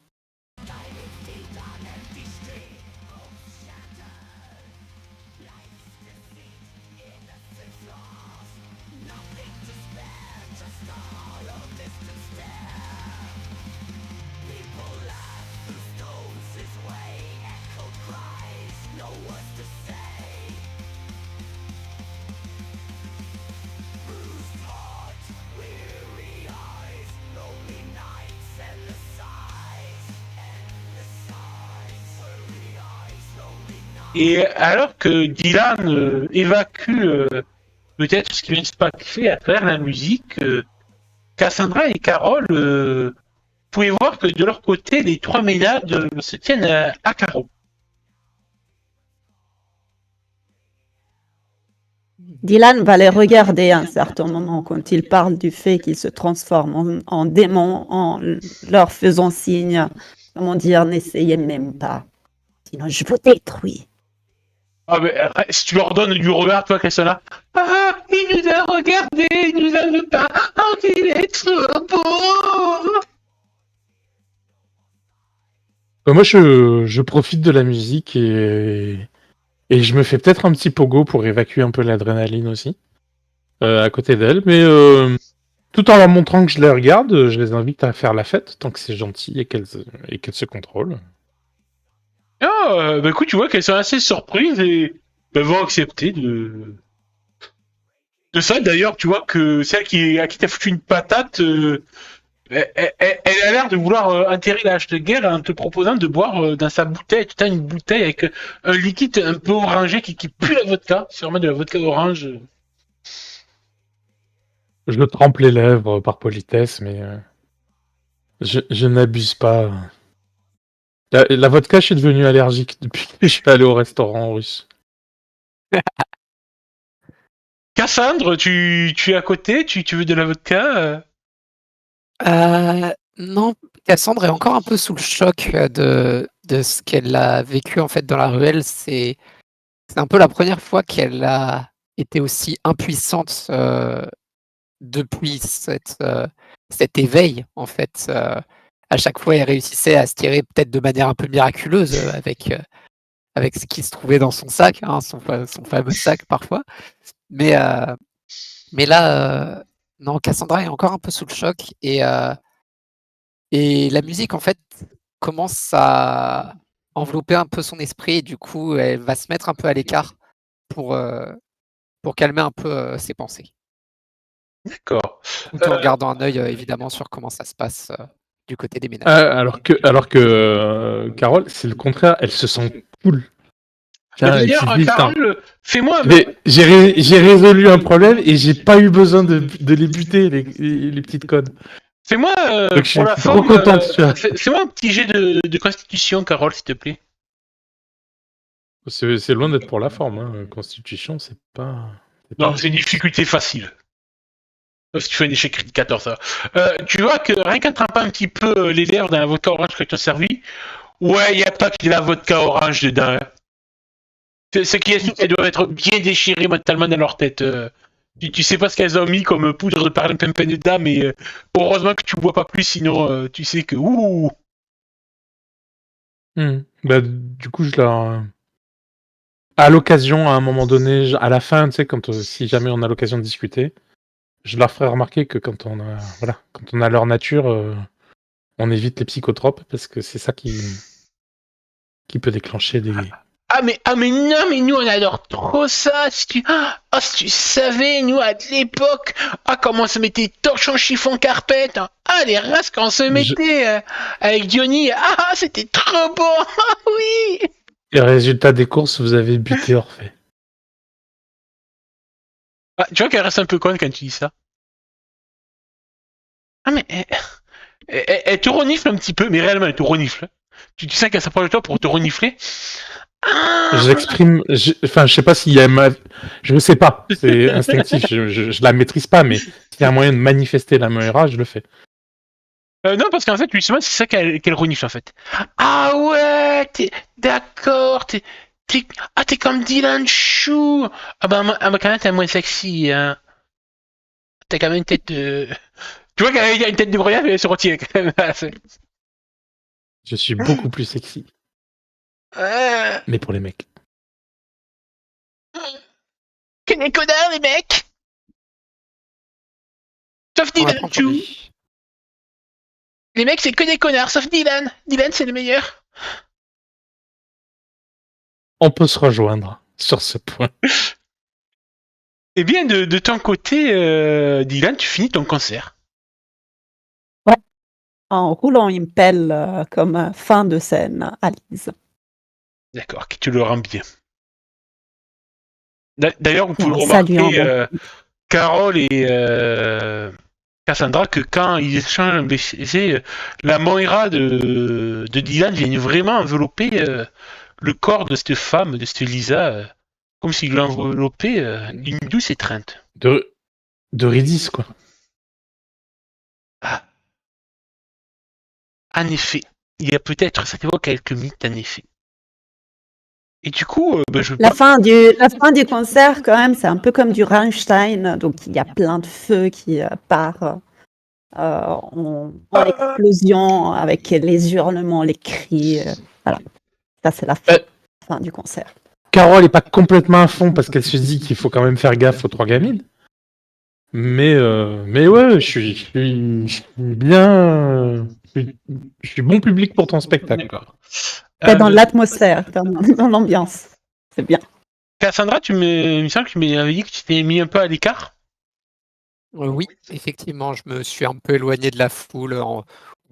Et alors que Dylan évacue peut-être ce qui vient de se passer à travers la musique, Cassandra et Carole pouvaient voir que de leur côté, les trois ménades se tiennent à carreau. Dylan va les regarder à un certain moment quand ils parlent du fait qu'ils se transforment en démons en leur faisant signe. Comment dire, n'essayez même pas. Sinon, je vous détruis. Ah, mais si tu leur donnes du regard, toi, qu'elles sont là. Ah, il nous a regardé, il nous a vu pas. Oh, il est trop beau. Moi, je profite de la musique et je me fais peut-être un petit pogo pour évacuer un peu l'adrénaline aussi, à côté d'elle. Mais tout en leur montrant que je les regarde, je les invite à faire la fête, tant que c'est gentil et qu'elles se contrôlent. Ah, bah écoute, tu vois qu'elles sont assez surprises et vont accepter de ça. D'ailleurs, tu vois que celle à qui t'as foutu une patate, elle a l'air de vouloir enterrer la hache de guerre en te proposant de boire dans sa bouteille. Tu as une bouteille avec un liquide un peu orangé qui pue la vodka. C'est vraiment de la vodka orange. Je me trempe les lèvres par politesse, mais je n'abuse pas. La vodka, je suis devenu allergique depuis que je suis allé au restaurant russe. Cassandre, tu es à côté, tu veux de la vodka Non, Cassandre est encore un peu sous le choc de ce qu'elle a vécu en fait dans la ruelle. C'est un peu la première fois qu'elle a été aussi impuissante depuis cet éveil en fait. À chaque fois, elle réussissait à se tirer peut-être de manière un peu miraculeuse avec ce qui se trouvait dans son sac, hein, son fameux sac parfois. Mais là, non, Cassandra est encore un peu sous le choc et la musique, en fait, commence à envelopper un peu son esprit et du coup, elle va se mettre un peu à l'écart pour calmer un peu ses pensées. D'accord. Tout en gardant un œil évidemment sur comment ça se passe du côté des ménages. Alors que Carole, c'est le contraire, elle se sent cool. Tiens, elle D'ailleurs, se dit, putain, Carole, fais-moi j'ai résolu un problème et j'ai pas eu besoin de les buter, les petites codes. fais-moi Donc je pour la suis trop forme, content tu vois. fais-moi un petit jet de constitution, Carole, s'il te plaît. C'est loin d'être pour la forme, hein. Constitution, c'est pas. Non, c'est une difficulté facile. Sauf si tu fais un échec critique 14, ça va. Tu vois que rien qu'en trempant un petit peu les lèvres dans la vodka orange que tu as servi, ouais, il n'y a pas que de la vodka orange dedans. Hein. Ce qui est sûr qu'elles doivent être bien déchirées mentalement dans leur tête. Tu sais pas ce qu'elles ont mis comme poudre de parlimpinpin dedans, mais heureusement que tu bois pas plus, sinon tu sais que ouh. Bah, du coup, je leur. À l'occasion, à un moment donné, à la fin, tu sais, si jamais on a l'occasion de discuter, je leur ferai remarquer que quand on a leur nature, on évite les psychotropes parce que c'est ça qui peut déclencher des. Ah mais non, mais nous on adore trop ça. Si tu savais, nous à l'époque, comment on se mettait torche en chiffon carpette. Hein. Ah les races qu'on se mettait avec Johnny. Ah c'était trop beau. Ah oui. Et résultat des courses, vous avez buté Orphée. Ah, tu vois qu'elle reste un peu conne quand tu dis ça. Ah mais elle te renifle un petit peu, mais réellement elle te renifle. Tu sais qu'elle s'approche de toi pour te renifler. Ah J'exprime, je sais pas s'il y a je sais pas, c'est instinctif, je la maîtrise pas, mais s'il y a un moyen de manifester la Moira, je le fais. non, parce qu'en fait, justement, c'est ça qu'elle renifle, en fait. Ah ouais, d'accord, t'es comme Dylan Chou. Ah bah, quand même, t'es moins sexy, hein. T'as quand même une tête de... Tu vois qu'elle a une tête de brouillard, mais elle se retient quand même. Je suis beaucoup plus sexy. Mais pour les mecs. Que des connards, les mecs. Sauf Dylan Chou. Les mecs, c'est que des connards, sauf Dylan. Dylan, c'est le meilleur. On peut se rejoindre sur ce point. Eh bien, de ton côté, Dylan, tu finis ton concert. En roulant une pelle comme fin de scène à Lise. D'accord, qui te le rend bien. D'ailleurs, vous pouvez Non, ça lui en remarquer, va. Carole et Cassandra, que quand ils échangent un baiser, la Moira de Dylan vient vraiment envelopper le corps de cette femme, de cette Lisa, comme s'il l'enveloppait une douce étreinte. De Ridis, quoi. Ah. En effet, il y a peut-être, ça t'évoque quelques mythes, en effet. Et du coup, je La fin du concert, quand même, c'est un peu comme du Rammstein. Donc, il y a plein de feu qui part en explosion avec les hurlements, les cris. Voilà. Ça, c'est la fin du concert. Carole est pas complètement à fond parce qu'elle se dit qu'il faut quand même faire gaffe aux 3 gamines. Mais ouais, je suis bien. Je suis bon public pour ton spectacle. Quoi. C'est dans l'atmosphère, dans l'ambiance. C'est bien. Cassandra, il me semble que tu m'avais dit que tu t'es mis un peu à l'écart. Oui, effectivement, je me suis un peu éloigné de la foule,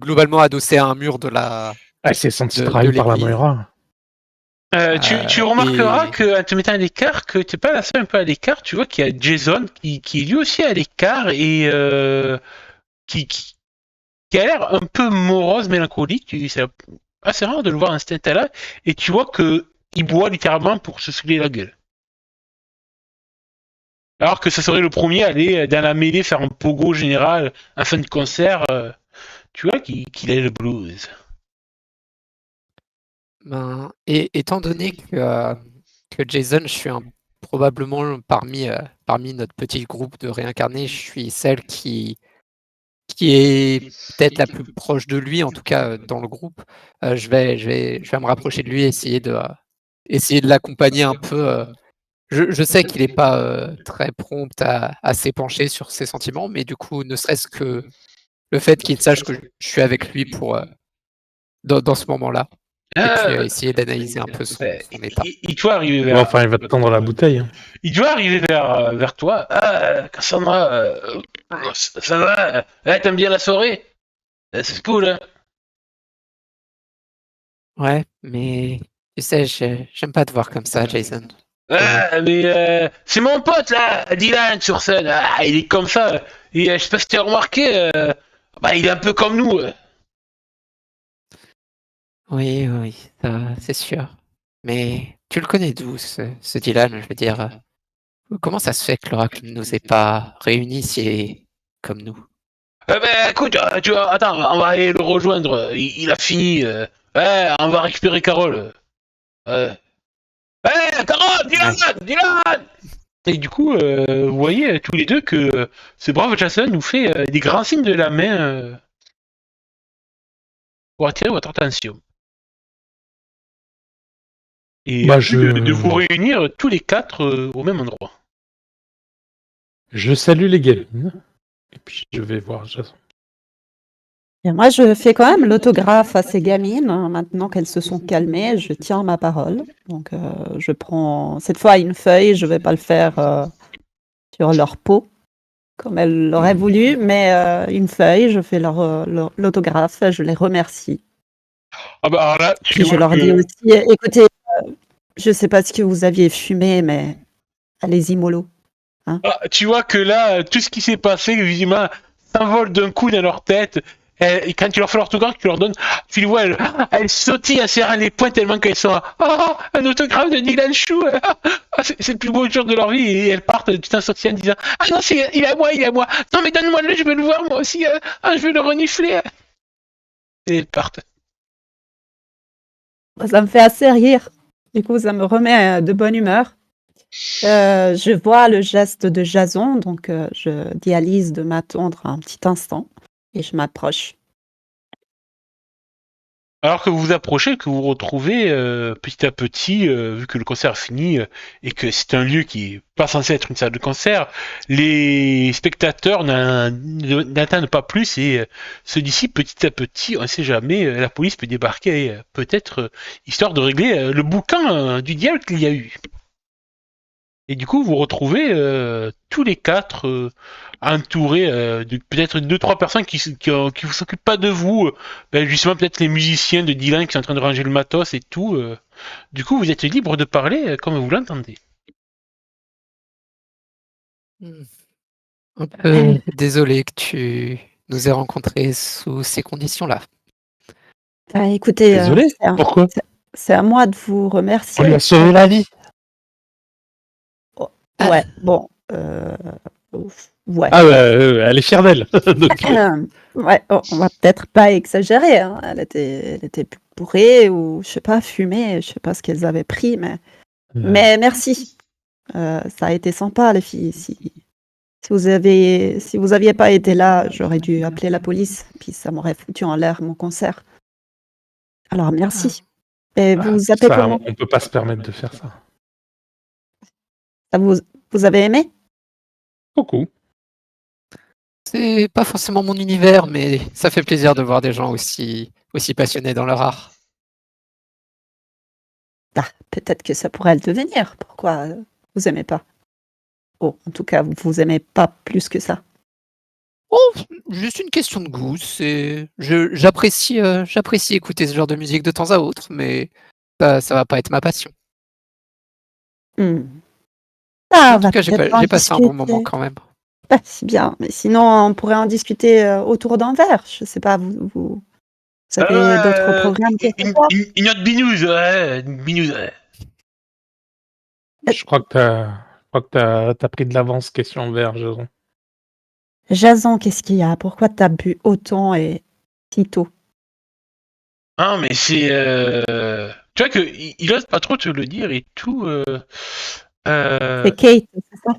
globalement adossé à un mur de la Ah, c'est senti de trahi par la l'église. Moira. Tu remarqueras Et qu'en te mettant à l'écart, que tu n'es pas la seule un peu à l'écart. Tu vois qu'il y a Jason qui est lui aussi à l'écart et qui a l'air un peu morose, mélancolique. C'est assez rare de le voir à cet état-là. Et tu vois qu'il boit littéralement pour se saouler la gueule. Alors que ça serait le premier à aller dans la mêlée faire un pogo général en fin de concert. Tu vois qu'il a le blues. ben, étant donné que Jason, je suis probablement parmi notre petit groupe de réincarnés, je suis celle qui est peut-être la plus proche de lui, en tout cas dans le groupe. Je vais me rapprocher de lui et essayer de l'accompagner un peu. Je sais qu'il n'est pas très prompt à s'épancher sur ses sentiments, mais du coup, ne serait-ce que le fait qu'il sache que je suis avec lui dans ce moment-là, et puis essayer d'analyser un peu son état. Il doit arriver Ouais, enfin, il va te tendre la bouteille. Hein. Il doit arriver vers toi. Ah, Cassandra, ça va? T'aimes bien la soirée? C'est cool, hein? Ouais, mais tu sais, j'aime pas te voir comme ça, Jason. Mais c'est mon pote là, Dylan sur scène. Ah, il est comme ça. Et je sais pas si tu as remarqué, il est un peu comme nous. Oui, ça, c'est sûr. Mais tu le connais d'où, ce Dylan, je veux dire. Comment ça se fait que l'Oracle ne nous ait pas réunis si elle est comme nous? Écoute, tu vois, attends, on va aller le rejoindre. Il a fini. On va récupérer Carole. Carole, Dylan! Et du coup, vous voyez tous les deux que ce brave Jason nous fait des grands signes de la main pour attirer votre attention. Et de vous réunir tous les quatre au même endroit. Je salue les gamines. Et puis je vais voir Jason. Et moi, je fais quand même l'autographe à ces gamines. Hein. Maintenant qu'elles se sont calmées, je tiens ma parole. Donc, je prends cette fois une feuille. Je ne vais pas le faire sur leur peau, comme elles l'auraient voulu, mais une feuille. Je fais l'autographe. Je les remercie. Ah bah alors là, Puis je leur dis aussi, écoutez, je ne sais pas ce que vous aviez fumé, mais allez-y mollo. Hein. Tu vois que là, tout ce qui s'est passé, visiblement, s'envole d'un coup dans leur tête. Et quand tu leur fais l'autographe, tu leur donnes, tu les vois, elles sautillent en serrant les poings tellement qu'elles sont un autographe de Dylan Chou. C'est le plus beau jour de leur vie. Et elles partent tout en sautillant en disant, ah non, il est à moi. Non, mais donne-moi-le, je veux le voir moi aussi. Je veux le renifler. Et elles partent. Ça me fait assez rire. Du coup, ça me remet de bonne humeur. Je vois le geste de Jason, donc je dis à Lise de m'attendre un petit instant et je m'approche. Alors que vous vous approchez, que vous vous retrouvez petit à petit, vu que le concert est fini et que c'est un lieu qui est pas censé être une salle de concert, les spectateurs n'attendent pas plus et se dissipent petit à petit. On ne sait jamais, la police peut débarquer peut-être histoire de régler le boucan du diable qu'il y a eu. Et du coup, vous vous retrouvez tous les quatre entourés de peut-être 2-3 personnes qui vous s'occupent pas de vous. Justement, peut-être les musiciens de Dylan qui sont en train de ranger le matos et tout. Du coup, vous êtes libre de parler comme vous l'entendez. Un peu désolé que tu nous aies rencontrés sous ces conditions-là. Bah, écoutez, Désolé, pourquoi? c'est à moi de vous On remercier. lui a sauvé la vie. Ouais, bon, ouais. Ah bah, elle est fière d'elle. Donc, Ouais, on va peut-être pas exagérer, hein. Elle était bourrée ou je sais pas, fumée, je sais pas ce qu'elles avaient pris, mais merci. Ça a été sympa, les filles. Si vous aviez pas été là, j'aurais dû appeler la police, puis ça m'aurait foutu en l'air mon concert. Alors merci. Et vous vous appelez ça, comment? on peut pas se permettre de faire ça. Ça vous avez aimé? Beaucoup. C'est pas forcément mon univers, mais ça fait plaisir de voir des gens aussi passionnés dans leur art. Bah, peut-être que ça pourrait le devenir. Pourquoi vous aimez pas? Oh, en tout cas, vous aimez pas plus que ça. Oh, juste une question de goût. J'apprécie écouter ce genre de musique de temps à autre, mais ça va pas être ma passion. Hmm. Ah, En on tout va cas, j'ai peut-être en passé un bon discuter. moment quand même. Bah, c'est bien, mais sinon on pourrait en discuter autour d'un verre. Je sais pas, vous avez d'autres programmes que ce soir? Une autre binouze, ouais. Une binouze, ouais. Je crois que t'as pris de l'avance, question vert, Jason. Jason, qu'est-ce qu'il y a? Pourquoi t'as bu autant et si tôt? Ah, mais c'est... Tu vois qu'il ose pas trop te le dire et tout. C'est Kate, c'est ça?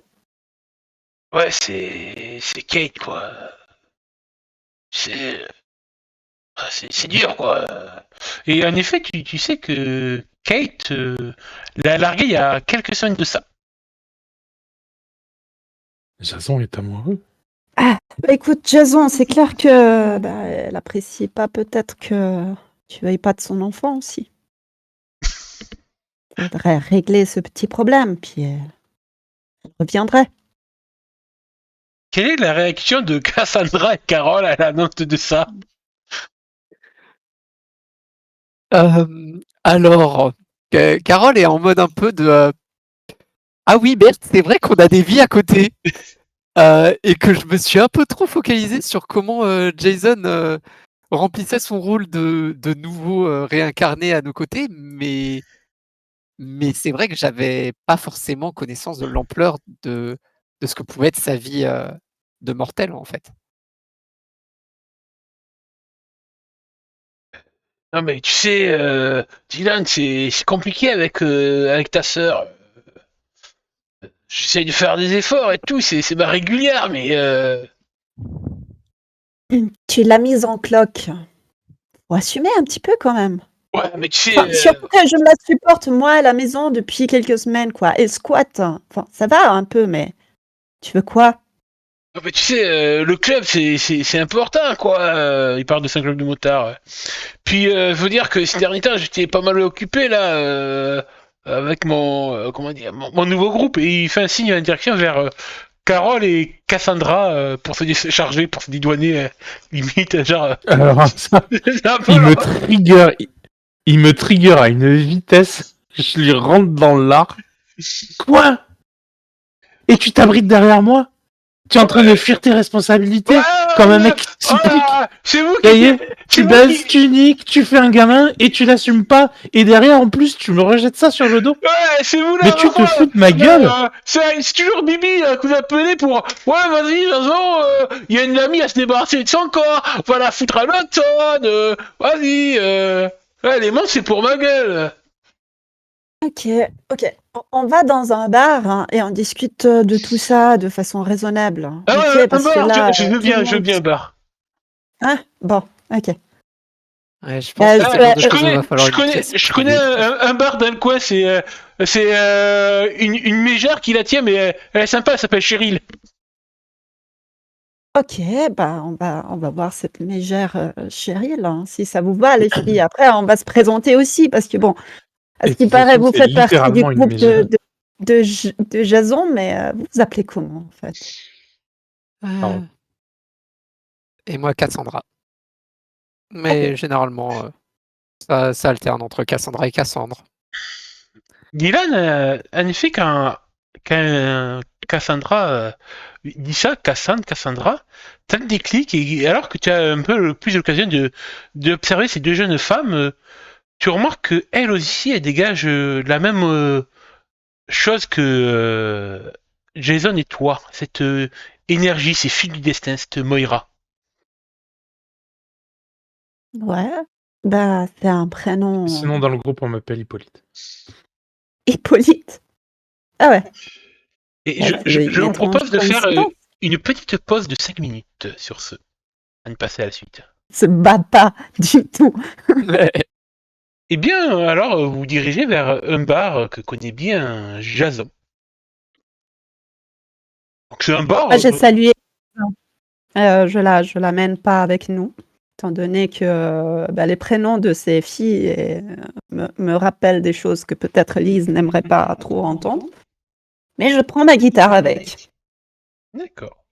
Ouais, c'est Kate, quoi. C'est... C'est dur, quoi. Et en effet, tu sais que Kate l'a largué il y a quelques semaines de ça. Jason est amoureux. Ah, bah écoute, Jason, c'est clair que bah, elle apprécie pas peut-être que tu veuilles pas de son enfant aussi. Faudrait régler ce petit problème, puis elle reviendrait. Quelle est la réaction de Cassandra et Carole à l'annonce de ça? Alors, Carole est en mode un peu de ah oui, Berthe, c'est vrai qu'on a des vies à côté. Et que je me suis un peu trop focalisé sur comment Jason remplissait son rôle de nouveau réincarné à nos côtés, mais c'est vrai que j'avais pas forcément connaissance de l'ampleur de ce que pouvait être sa vie de mortel en fait. Non, mais tu sais, Dylan, c'est compliqué avec ta sœur. J'essaye de faire des efforts et tout, c'est ma régulière, mais... Tu l'as mise en cloque. Faut assumer un petit peu quand même. Ouais, mais tu sais... Enfin, surtout que je la supporte, moi, à la maison depuis quelques semaines, quoi. Elle squatte. Enfin, ça va un peu, mais tu veux quoi? mais tu sais, le club, c'est important, quoi. Il parle de 5 clubs de motards. Ouais. Puis, faut dire que ces derniers temps, j'étais pas mal occupé, là, avec comment dire, mon nouveau groupe, et il fait un signe à la direction vers Carole et Cassandra pour se charger, pour se dédouaner, limite, genre... Alors, ça, c'est un peu il me leur- trigger. Il me trigger à une vitesse. Je lui rentre dans l'art. Quoi? Et tu t'abrites derrière moi? Tu es en train de fuir tes responsabilités Ouais, comme un ouais, mec typique. c'est vous Ça y qui... est, tu baises, tu niques, tu fais un gamin et tu l'assumes pas. Et derrière, en plus, tu me rejettes ça sur le dos. Ouais, c'est vous Mais là, tu te fous de ma gueule. c'est toujours Bibi là, que vous appelez pour... Ouais, vas-y, Jason, il y a une amie à se débarrasser de son corps, va la foutre à l'automne, vas-y, ouais, les mots c'est pour ma gueule. Ok, ok. On va dans un bar hein, et on discute de tout ça de façon raisonnable. Hein. Ah Ok, ouais, un parce que bar, là, je veux tout le bien, je veux monde... bien, bar. Hein? Bon, ok. Ouais, je pense que c'est le genre de choses où il va falloir une pièce Je connais privée. un bar dans le coin, c'est une mégère qui la tient, mais elle est sympa, elle s'appelle Cheryl. Ok, bah on va voir cette mégère Cheryl, hein, si ça vous va, les filles. Après, on va se présenter aussi, parce que bon, à Et ce de qui toute paraît, façon, vous c'est faites partie du littéralement une groupe mégère. de Jason, mais vous vous appelez comment, en fait? Euh, et moi, Cassandra. Mais généralement, ça alterne entre Cassandra et Cassandre. Dylan, en effet, quand Cassandra dit ça, Cassandra, t'as le déclic, et alors que tu as un peu plus l'occasion d'observer ces deux jeunes femmes, tu remarques qu'elles aussi, elles dégagent la même chose que Jason et toi, cette énergie, ces fils du destin, cette Moira. Ouais. Bah, c'est un prénom Sinon, dans le groupe, on m'appelle Hippolyte. Hippolyte. Ah ouais. Et Ouais, c'est je une vous étrange propose de faire coïncidence. une petite pause de 5 minutes sur ce, à ne passer à la suite. Se bat pas du tout. Eh bien, alors, vous vous dirigez vers un bar que connaît bien Jason. Donc, c'est un bar. J'ai salué. Je l'amène pas avec nous, étant donné que les prénoms de ces filles me rappellent des choses que peut-être Lise n'aimerait pas trop entendre. Mais je prends ma guitare avec. D'accord.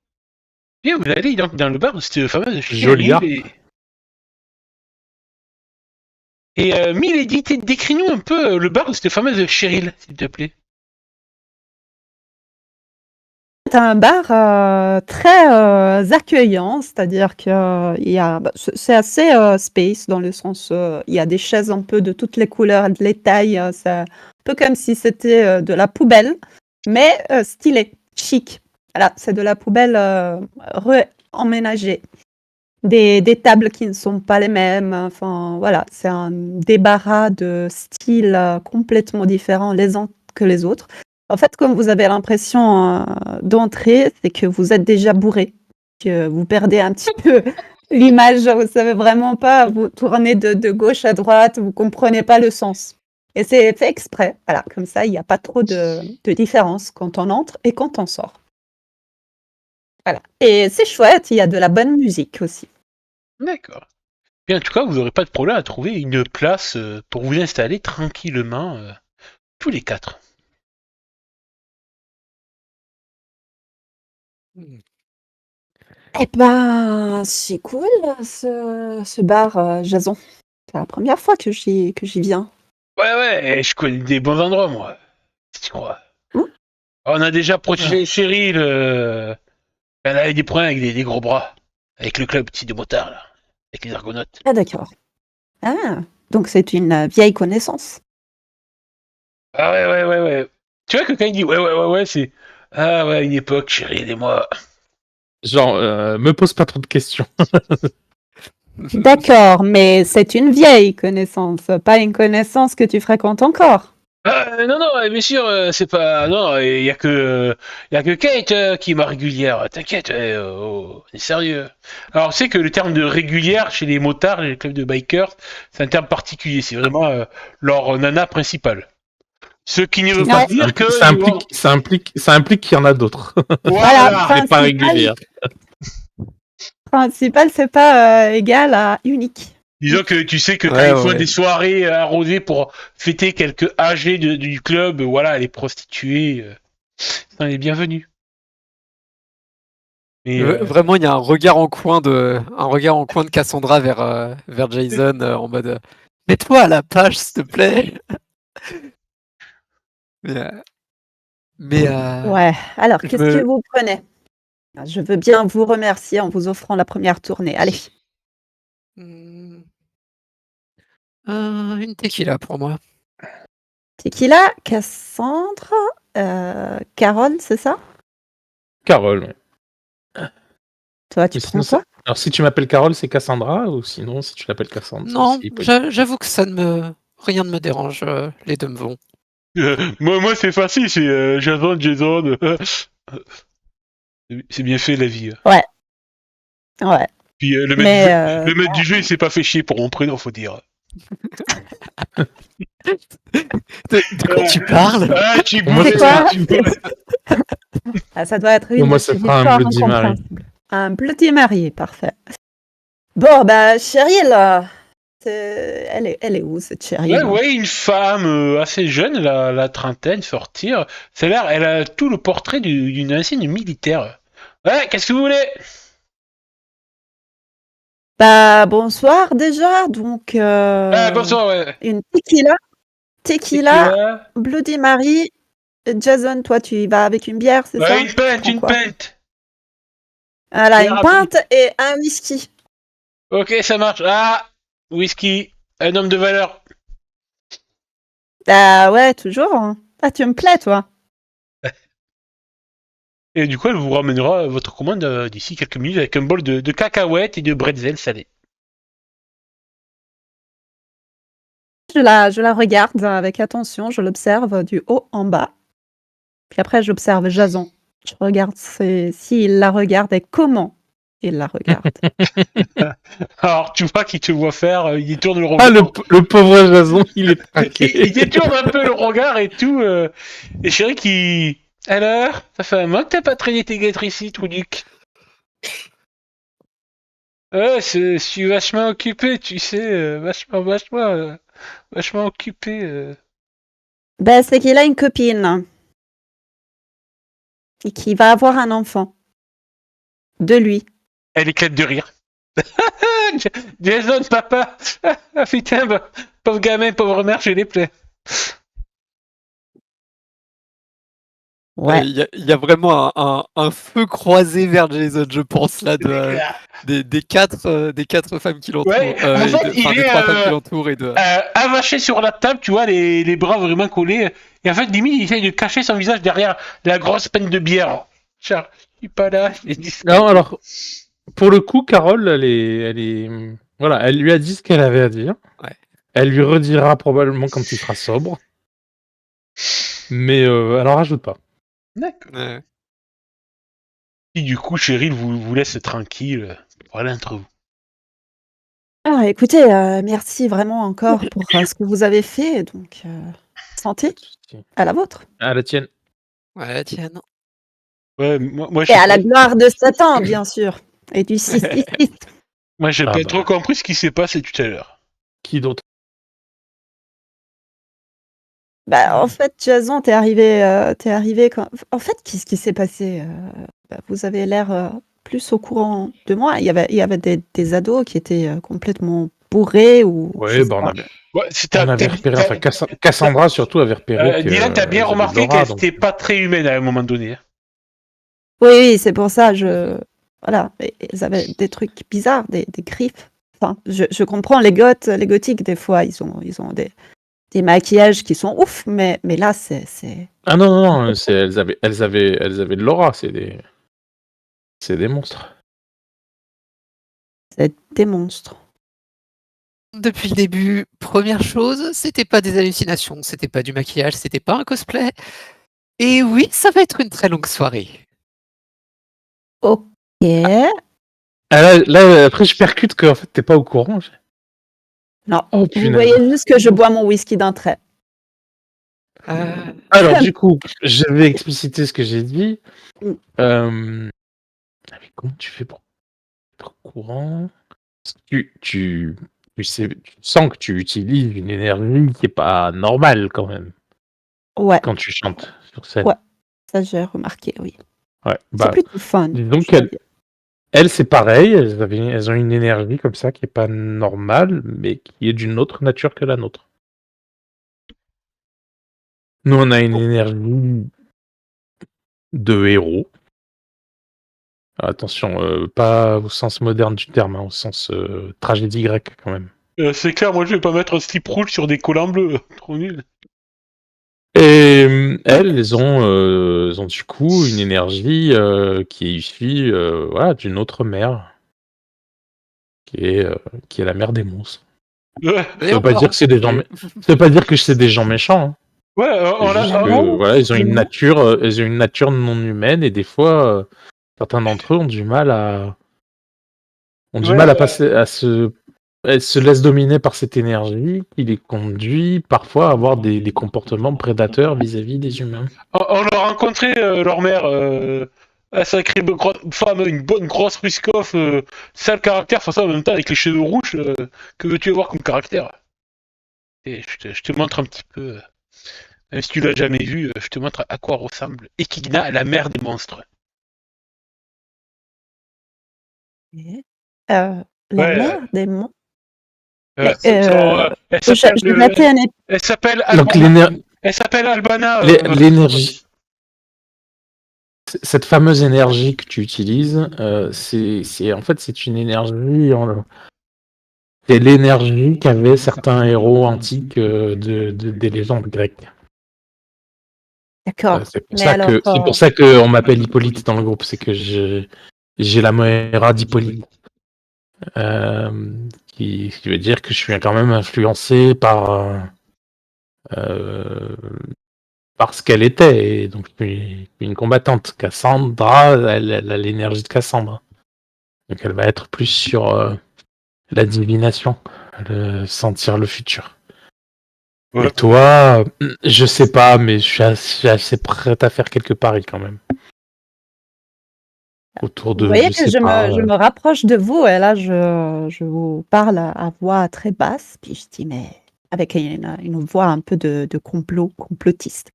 Bien, vous allez donc dans le bar de cette fameuse Joli harpe. Et Milady, décris-nous un peu le bar de cette fameuse Cheryl, s'il te plaît. C'est un bar très accueillant, c'est-à-dire que c'est assez space dans le sens il y a des chaises un peu de toutes les couleurs, de les tailles, c'est un peu comme si c'était de la poubelle, mais stylé, chic. Voilà, c'est de la poubelle emménagée. Des tables qui ne sont pas les mêmes, enfin voilà, c'est un débarras de styles complètement différents les uns que les autres. En fait, comme vous avez l'impression d'entrer, c'est que vous êtes déjà bourré, que vous perdez un petit peu l'image, vous savez vraiment pas, vous tournez de gauche à droite, vous comprenez pas le sens. Et c'est fait exprès, voilà, comme ça, il n'y a pas trop de différence quand on entre et quand on sort. Voilà. Et c'est chouette, il y a de la bonne musique aussi. D'accord. Bien, en tout cas, vous n'aurez pas de problème à trouver une place pour vous installer tranquillement, tous les quatre. Eh ben, c'est cool ce bar, Jason. C'est la première fois que j'y viens. Ouais, je connais des bons endroits, moi. Si tu crois. Mmh. On a déjà protégé Cheryl. Elle avait des problèmes avec des gros bras. Avec le club petit de motards, là. Avec les argonautes. Ah d'accord. Ah, donc c'est une vieille connaissance. Ah ouais. Tu vois que quand il dit ouais, c'est... Ah ouais, une époque, Cheryl et moi. Genre, me pose pas trop de questions. D'accord, mais c'est une vieille connaissance, pas une connaissance que tu fréquentes encore. Non, bien sûr, c'est pas... Non, il y a que Kate qui est ma régulière. T'inquiète, on est sérieux. Alors, c'est que le terme de régulière chez les motards et les clubs de bikers, c'est un terme particulier. C'est vraiment leur nana principale. Ce qui ne veut pas Ouais. dire que... Ça implique qu'il y en a d'autres. Voilà, C'est pas régulière. Principal, c'est pas égal à unique. Disons que tu sais que quand Ouais, ils font ouais. des soirées arrosées pour fêter quelques âgés du club, voilà, les prostituées sont les bienvenus. Mais, Vraiment, il y a un regard en coin de Cassandra vers Jason en mode mets-toi à la page, s'il te plaît. Mais Ouais, alors je qu'est-ce me- que vous prenez? Je veux bien vous remercier en vous offrant la première tournée. Allez. Hmm. Une tequila pour moi. Tequila, Cassandre, Carole, c'est ça? Carole. Ouais. Toi, tu Mais prends sinon, quoi? alors, si tu m'appelles Carole, c'est Cassandra, ou sinon, si tu l'appelles Cassandra, Non, c'est Hippolyte. j'avoue que rien ne me dérange. Les deux me vont. moi c'est facile, c'est Jason. C'est bien fait la vie. Ouais. Puis le Mais maître du jeu, il s'est pas fait chier pour mon prénom, faut dire. De quoi tu parles? Ah, tu Moi, c'est quoi? bourrais. Ça doit être une Moi, ça petite fera un histoire Bloody Mary. incompréhensible. Un Bloody Mary, parfait. Bon, bah, Cheryl, elle est où, cette Cheryl? Ouais, une femme assez jeune, la trentaine, sortir. Ça a l'air, elle a tout le portrait d'une ancienne militaire. Ouais, qu'est-ce que vous voulez? Bah, bonsoir déjà. Donc, Bonsoir, ouais. une tequila Tequila, Bloody Mary. Jason, toi, tu y vas avec une bière, c'est ça? Une Tu pinte, prends une quoi? pinte. Voilà, Bière une rapide. pinte et un whisky. Ok, ça marche. Ah, whisky, un homme de valeur. Ah ouais, toujours. Hein. Ah, tu me plais, toi. Et du coup, elle vous ramènera votre commande d'ici quelques minutes avec un bol de cacahuètes et de bretzel salé. Je la regarde avec attention, je l'observe du haut en bas. Puis après, j'observe Jason. Je regarde s'il la regarde et comment il la regarde. Alors, tu vois qu'il te voit faire, il détourne le Ah, regard. le pauvre Jason, il est traqué. Il détourne un peu le regard et tout. Et chérie qui... Alors, ça fait un mois que t'as pas traîné tes guêtres ici, Truduc. Je suis vachement occupé, tu sais, vachement occupé. Ben, c'est qu'il a une copine et qu'il va avoir un enfant. De lui. Elle éclate de rire. Jason, papa. Ah putain, bah, pauvre gamin, pauvre mère, je les plais. Ouais. Il y a vraiment un feu croisé vers Jason, je pense, là, des quatre femmes qui l'entourent. Ouais, en fait, il Des est trois femmes qui l'entourent et de. avaché sur la table, tu vois, les bras vraiment collés. Et en fait, limite, il essaye de cacher son visage derrière la grosse peine de bière. Genre, je suis pas là, je l'ai dit. Non, alors, pour le coup, Carole, voilà, elle lui a dit ce qu'elle avait à dire. Ouais. Elle lui redira probablement quand il sera sobre. Mais elle en rajoute pas. D'accord. Ouais. Et du coup, Cheryl vous laisse tranquille. Voilà entre vous. Ah, écoutez, merci vraiment encore pour ce que vous avez fait. Donc, santé à la vôtre. À la tienne. Ouais, tiens, non. Ouais, moi Et à la gloire de Satan, bien sûr. Et du 666. moi, j'ai Ah pas bah. trop compris ce qui s'est passé tout à l'heure. Qui d'autre? Bah, en fait, Jason, t'es arrivé quand... En fait, qu'est-ce qui s'est passé? Vous avez l'air plus au courant de moi. Il y avait des ados qui étaient complètement bourrés ou... je Ouais, sais bah pas. Ouais, on avait repéré, enfin Cassandra surtout avait repéré que Dylan, t'as bien elles avaient de remarqué l'aura, qu'elle donc... était pas très humaine à un moment donné. Hein. Oui, c'est pour ça, Voilà, ils avaient des trucs bizarres, des griffes. Enfin, je comprends les gothiques, des fois, ils ont des maquillages qui sont ouf, mais là, c'est Ah non, elles avaient de l'aura, c'est des monstres. des monstres. Depuis le début, première chose, c'était pas des hallucinations, c'était pas du maquillage, c'était pas un cosplay. Et oui, ça va être une très longue soirée. Ok. Ah, là, après, je percute qu'en fait, t'es pas au courant. Non, Oh, vous punaise. voyez juste que je bois mon whisky d'un trait. Alors, du coup, je vais expliciter ce que j'ai dit. Mm. Mais comment tu fais pour être au courant? Tu sais, tu sens que tu utilises une énergie qui est pas normale quand même Ouais, quand tu chantes sur scène. Ouais. ça j'ai remarqué, oui. Ouais, C'est bah, plutôt fun. disons je dois dire. qu'elles, c'est pareil, elles ont une énergie comme ça qui est pas normale, mais qui est d'une autre nature que la nôtre. Nous, on a une énergie de héros. Attention, pas au sens moderne du terme, hein, au sens tragédie grecque quand même. C'est clair, moi je vais pas mettre un slip rouge sur des collants bleus. Trop nul. Et elles ont du coup une énergie qui est issue voilà, d'une autre mer, qui est la mer des monstres. Ouais, Ça veut pas dire que c'est des gens, ça veut pas dire que c'est des gens méchants. Hein. on C'est juste l'a. que voilà, ils ont une Non. nature non humaine et des fois certains d'entre eux ont du mal à passer elles se laissent dominer par cette énergie qui les conduit parfois à avoir des comportements prédateurs vis-à-vis des humains. On a rencontré leur mère, un sacré femme, une bonne grosse Ruskov, sale caractère, enfin ça en même temps avec les cheveux rouges, que veux-tu avoir comme caractère? Et je te montre un petit peu, même si tu l'as jamais vu, je te montre à quoi ressemble Echidna, la mère des monstres. La Ouais, mère des monstres. Mais, Elle s'appelle je mettais un elle s'appelle Donc Albana. Elle s'appelle Albana. l'énergie, cette fameuse énergie que tu utilises, en fait c'est une énergie, c'est l'énergie qu'avaient certains héros antiques des légendes grecques. D'accord. C'est pour Mais ça alors, c'est pour ça qu'on m'appelle Hippolyte dans le groupe, c'est que j'ai la Moira d'Hippolyte. Qui veut dire que je suis quand même influencé euh, par ce qu'elle était, et donc je suis une combattante. Cassandra, elle a l'énergie de Cassandra. Donc elle va être plus sur la divination, sentir le futur. Ouais. Et toi, je sais pas, mais je suis assez prête à faire quelques paris quand même. Autour vous de, voyez je que sais pas. je me rapproche de vous et là, je vous parle à voix très basse, puis je dis, mais avec une voix un peu de complotiste.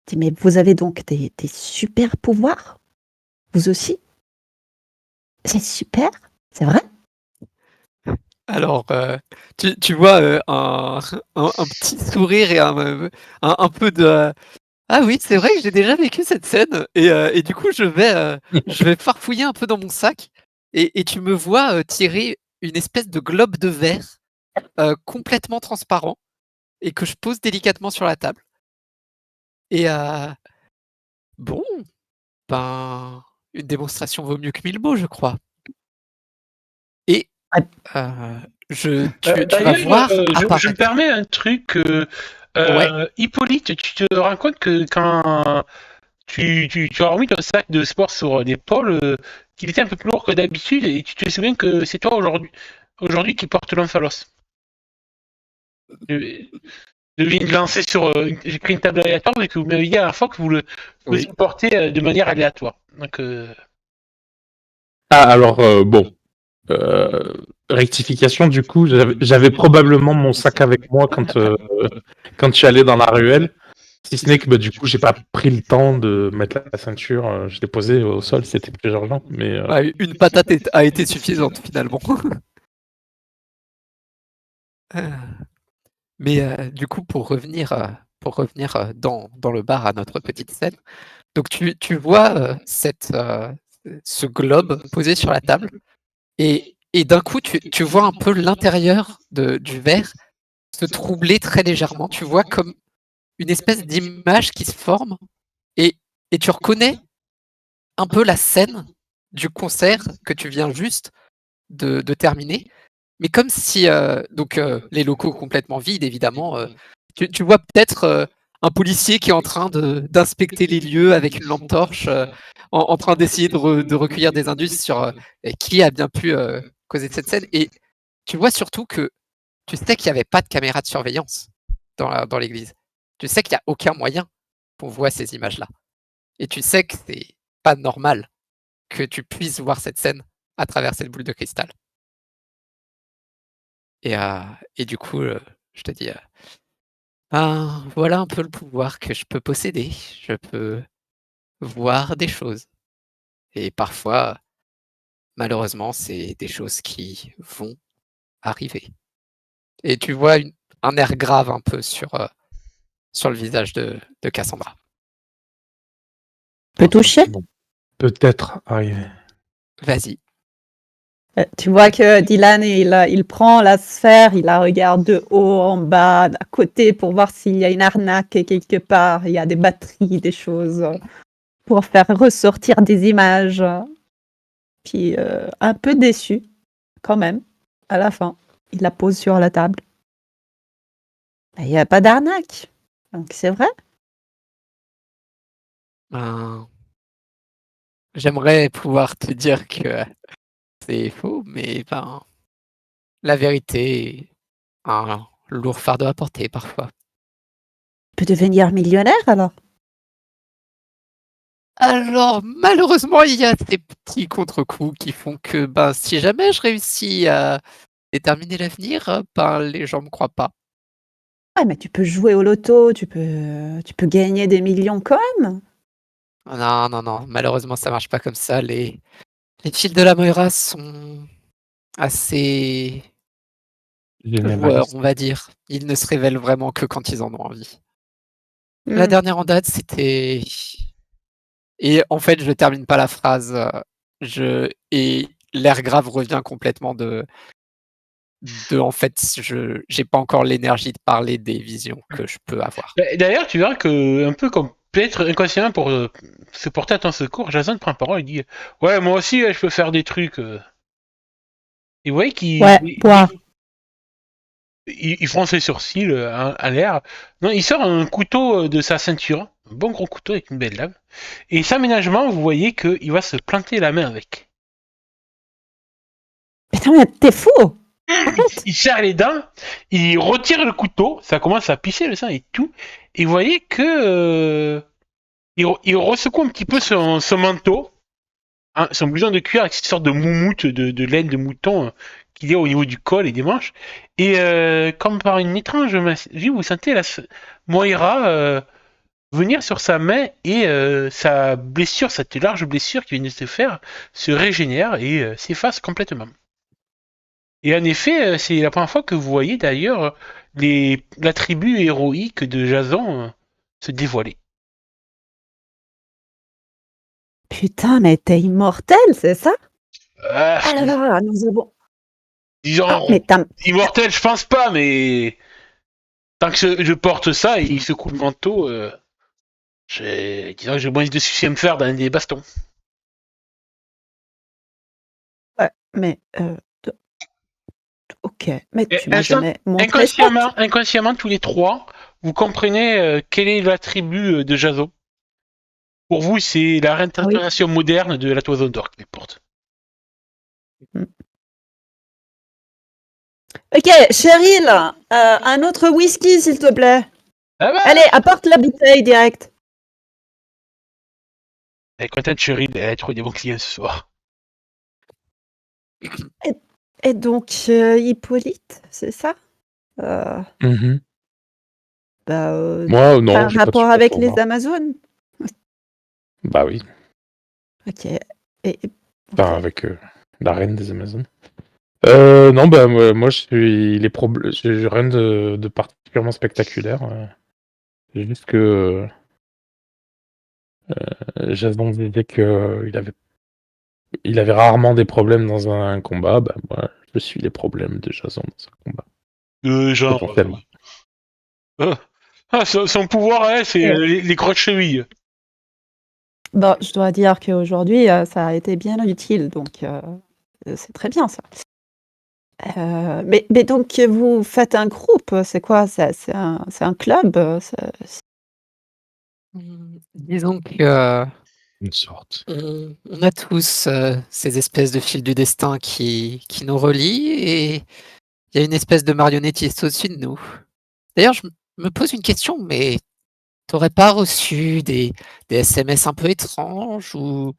Je dis, mais vous avez donc des super pouvoirs? Vous aussi? C'est super? C'est vrai? Alors, tu vois un petit sourire et un peu de ah oui, c'est vrai que j'ai déjà vécu cette scène et du coup, je vais farfouiller un peu dans mon sac et tu me vois tirer une espèce de globe de verre complètement transparent et que je pose délicatement sur la table. Et bon, ben, une démonstration vaut mieux que 1000 mots, je crois. Et Ah, tu vas D'ailleurs, voir je me apparaître. permets un truc. Ouais. Hippolyte, tu te rends compte que quand tu as remis ton sac de sport sur l'épaule, qu'il était un peu plus lourd que d'habitude, et tu te souviens que c'est toi aujourd'hui qui porte l'omphalos. Je je viens de lancer sur. J'ai pris une table aléatoire et que vous m'avez dit à la dernière fois que vous le Oui. portez de manière aléatoire. Donc, Ah, alors, bon. Euh, rectification, du coup, j'avais probablement mon sac avec moi quand je suis allé dans la ruelle. Si ce n'est que du coup, j'ai pas pris le temps de mettre la ceinture. Je l'ai posée au sol, c'était plus urgent. Mais Ouais, une patate a été suffisante finalement. Euh, Mais du coup, pour revenir dans le bar à notre petite scène, donc tu vois ce globe posé sur la table et d'un coup, tu vois un peu l'intérieur du verre se troubler très légèrement. Tu vois comme une espèce d'image qui se forme et, et tu reconnais un peu la scène du concert que tu viens juste de terminer. Mais comme si, les locaux complètement vides, évidemment, tu vois peut-être un policier qui est en train d'inspecter les lieux avec une lampe torche, en train d'essayer de recueillir des indices sur qui a bien pu causer cette scène. Et tu vois surtout que tu sais qu'il n'y avait pas de caméra de surveillance dans l'église. Tu sais qu'il n'y a aucun moyen pour voir ces images-là. Et tu sais que c'est pas normal que tu puisses voir cette scène à travers cette boule de cristal. Et du coup, je te dis, ben, voilà un peu le pouvoir que je peux posséder. Je peux voir des choses et parfois, malheureusement, c'est des choses qui vont arriver et tu vois un air grave un peu sur le visage de Cassandra. peut toucher? bon, peut-être arriver. Vas-y. Tu vois que Dylan, il prend la sphère, il la regarde de haut en bas, d'à côté, pour voir s'il y a une arnaque quelque part. Il y a des batteries, des choses pour faire ressortir des images. Puis un peu déçu, quand même, à la fin. Il la pose sur la table. Il n'y a pas d'arnaque. Donc c'est vrai. Ben, j'aimerais pouvoir te dire que c'est faux, mais ben, la vérité est un lourd fardeau à porter parfois. Tu peux devenir millionnaire alors. Alors, malheureusement, il y a ces petits contre-coups qui font que, ben, si jamais je réussis à déterminer l'avenir, ben, les gens me croient pas. Ouais, mais tu peux jouer au loto, tu peux gagner des millions quand même. Non, non, non, malheureusement, ça marche pas comme ça. Les fils de la Moira sont assez joueurs, on va dire. Ils ne se révèlent vraiment que quand ils en ont envie. La dernière en date, c'était... Et en fait, je termine pas la phrase. Et l'air grave revient complètement en fait, j'ai pas encore l'énergie de parler des visions que je peux avoir. D'ailleurs, tu verras que, un peu comme peut-être inconsciemment pour se porter à ton secours, Jason prend parole et dit ouais, moi aussi, je peux faire des trucs. Et vous voyez qu'il Ouais, il fronce les sourcils à l'air. Non, il sort un couteau de sa ceinture, un bon gros couteau avec une belle lame. Et cet aménagement, vous voyez qu'il va se planter la main avec. Putain, mais t'es fou! Arrête! Il serre les dents, il retire le couteau, ça commence à pisser le sang et tout. Et vous voyez que il ressecoue un petit peu son manteau, hein, son blouson de cuir avec cette sorte de moumoute de laine de mouton qu'il y a au niveau du col et des manches. Et comme par une étrange magie, vous sentez Moira venir sur sa main et sa blessure, cette large blessure qui vient de se faire, se régénère et s'efface complètement. Et en effet, c'est la première fois que vous voyez d'ailleurs l'attribut héroïque de Jason se dévoiler. Putain, mais t'es immortel, c'est ça? Ah, Ah là là, nous avons... disons, Ah, mais immortel, je pense pas, mais tant que je porte ça et il secoue le manteau, disons que j'ai moins de soucis à me faire dans des bastons. Ouais, mais... Ok, mais Et tu m'as jamais montré ça. inconsciemment, tous les trois, vous comprenez quel est l'attribut de Jason. Pour vous, c'est la réinterprétation moderne de la toison d'or qui les porte. Ok, Cheryl, un autre whisky, s'il te plaît. Ah bah, Allez, apporte la bouteille direct. elle est contente, Cheryl, elle a trouvé des bons clients ce soir. Et donc, Hippolyte, c'est ça? Mhm. Bah, Moi, non, un j'ai pas de rapport super avec les pouvoir. Amazones? Bah oui, Ok. Et, enfin ok. avec la reine des Amazones. Non, bah moi je suis les problèmes, j'ai rien de particulièrement spectaculaire. C'est juste que Jason disait que il avait rarement des problèmes dans un combat. Bah moi, je suis les problèmes de Jason dans un combat. Genre. Potentiellement. Son pouvoir, ouais, c'est les croches chevilles. Bon, je dois dire qu'aujourd'hui, ça a été bien utile, donc c'est très bien ça. Mais donc, vous faites un groupe, c'est quoi? C'est un club? Disons que Une sorte. on a tous ces espèces de fils du destin qui nous relient et il y a une espèce de marionnettiste au-dessus de nous. D'ailleurs, je me pose une question, mais t'aurais pas reçu des SMS un peu étranges ou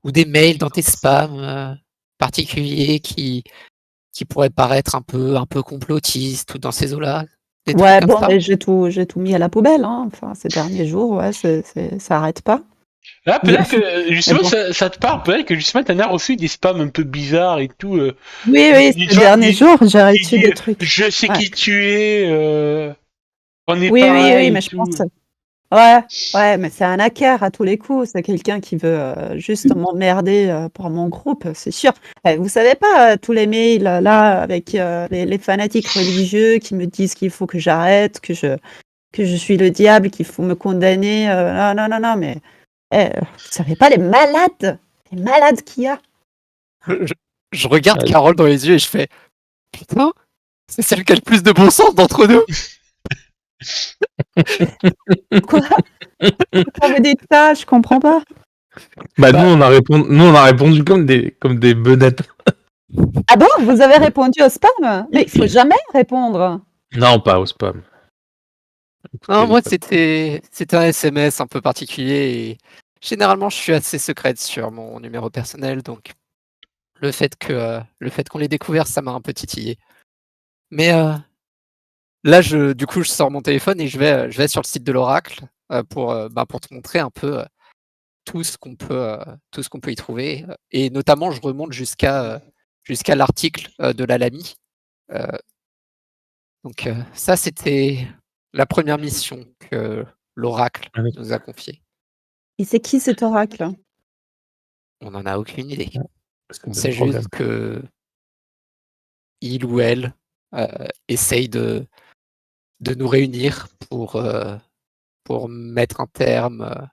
des mails dans tes spams particuliers qui pourraient paraître un peu complotistes ou dans ces eaux-là? Des trucs Ouais, comme bon, ça? mais j'ai tout mis à la poubelle, hein. Enfin, ces derniers jours, ouais, ça arrête pas. Là, Mais peut-être que mais justement, bon. ça te parle, peut-être que justement, t'en as reçu des spams un peu bizarres et tout. Oui, oui, Une ces femme derniers jours, j'ai qui reçu dit des trucs. je sais Ouais. qui tu es, on est Oui, oui, oui, pareil et mais je tout. pense ouais, ouais, mais c'est un hacker à tous les coups. C'est quelqu'un qui veut, juste m'emmerder, pour mon groupe, c'est sûr. Vous savez pas, tous les mails, là, avec, les fanatiques religieux qui me disent qu'il faut que j'arrête, que je suis le diable, qu'il faut me condamner, non, non, non, non, mais vous savez pas les malades qu'il y a? Je regarde Ouais. Carole dans les yeux et je fais putain, c'est celle qui a le plus de bon sens d'entre nous. Quoi? Pourquoi vous dites ça? Je comprends pas. Bah nous on a répondu comme des benettes. Ah bon? Vous avez répondu au spam? Mais il faut jamais répondre. Non, pas au spam. Non, Écoutez, moi c'était un SMS un peu particulier et généralement je suis assez secrète sur mon numéro personnel donc le fait qu'on l'ait découvert ça m'a un peu titillé. Mais là du coup je sors mon téléphone et je vais sur le site de l'Oracle pour te montrer un peu tout ce qu'on peut y trouver et notamment je remonte jusqu'à l'article de la Lamy Donc ça, c'était la première mission que l'oracle Ah, nous a confiée. Et c'est qui cet oracle? On n'en a aucune idée. C'est On le sait problème. juste que il ou elle essaye de nous réunir pour mettre un terme